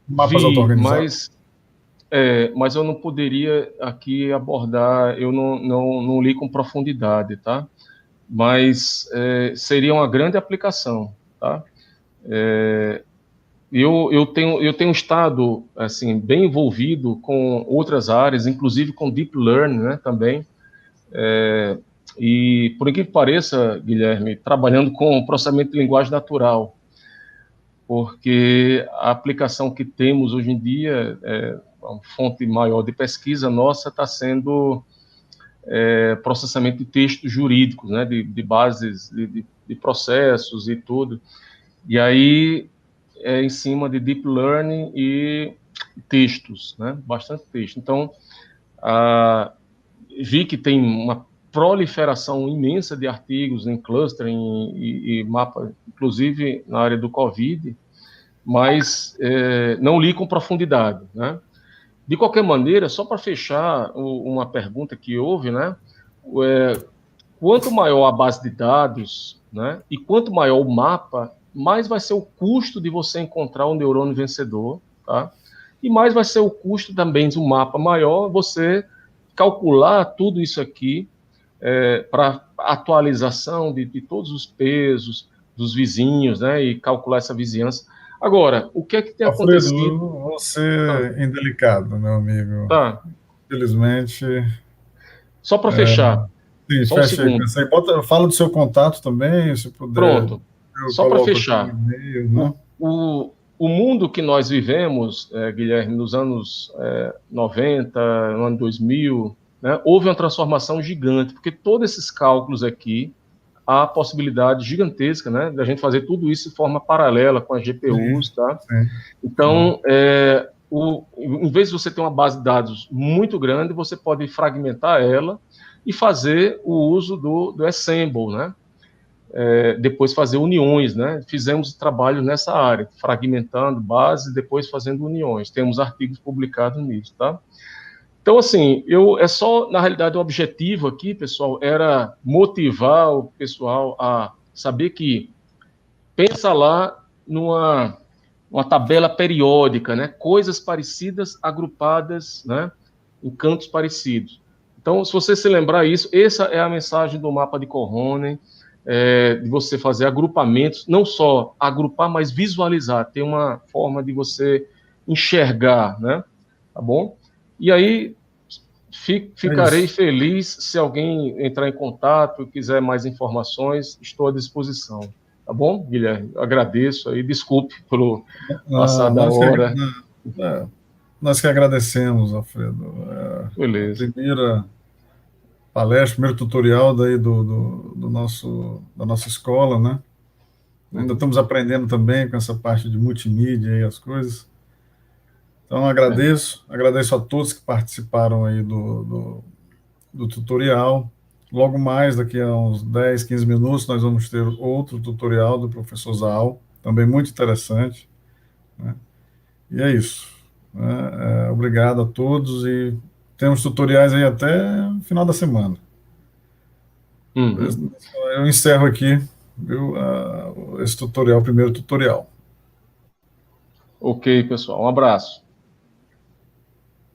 Mapas vi, auto-organizados? mas eu não poderia aqui abordar, eu não li com profundidade, tá? Mas seria uma grande aplicação, tá? Eu tenho estado, assim, bem envolvido com outras áreas, inclusive com Deep Learning, né, também, e por incrível que pareça, Guilherme, trabalhando com processamento de linguagem natural, porque a aplicação que temos hoje em dia, a fonte maior de pesquisa nossa está sendo processamento de textos jurídicos, né, de bases de processos e tudo, e aí em cima de Deep Learning e textos, né, bastante texto. Então, vi que tem uma proliferação imensa de artigos em clustering e mapa, inclusive na área do Covid, mas não li com profundidade, né? De qualquer maneira, só para fechar uma pergunta que houve, né? Quanto maior a base de dados, né? E quanto maior o mapa, mais vai ser o custo de você encontrar um neurônio vencedor, tá? E mais vai ser o custo também de um mapa maior, você calcular tudo isso aqui para atualização de todos os pesos dos vizinhos, né? E calcular essa vizinhança. Agora, o que é que tem acontecido? Alfredo, você é indelicado, meu amigo. Tá. Infelizmente. Só para fechar. Sim, Só um fecha aí. segundo. Fala do seu contato também, se puder. Pronto. Eu Só para coloco aqui no fechar. e-mail, né? O mundo que nós vivemos, Guilherme, nos anos 90, no ano 2000, né, houve uma transformação gigante, porque todos esses cálculos aqui, há a possibilidade gigantesca, né, da gente fazer tudo isso de forma paralela com as GPUs, tá? Sim. Então, em vez de você ter uma base de dados muito grande, você pode fragmentar ela e fazer o uso do Assemble, né? Depois fazer uniões, né? Fizemos trabalho nessa área, fragmentando bases, depois fazendo uniões. Temos artigos publicados nisso, tá? Então, assim, na realidade, o objetivo aqui, pessoal, era motivar o pessoal a saber que pensa lá uma tabela periódica, né? Coisas parecidas agrupadas, né? Em cantos parecidos. Então, se você se lembrar isso, essa é a mensagem do mapa de Cohn, de você fazer agrupamentos, não só agrupar, mas visualizar, ter uma forma de você enxergar, né? Tá bom? E aí, ficarei feliz se alguém entrar em contato, quiser mais informações, estou à disposição. Tá bom, Guilherme? Agradeço aí, desculpe pelo passar da hora. Nós que agradecemos, Alfredo. Beleza. A primeira palestra, primeiro tutorial daí da nossa escola, né? Ainda estamos aprendendo também com essa parte de multimídia e as coisas. Então, agradeço a todos que participaram aí do tutorial. Logo mais, daqui a uns 10, 15 minutos, nós vamos ter outro tutorial do professor Zal, também muito interessante, né? E é isso. Né? Obrigado a todos e temos tutoriais aí até o final da semana. Eu encerro aqui, viu, esse tutorial, o primeiro tutorial. Ok, pessoal. Um abraço.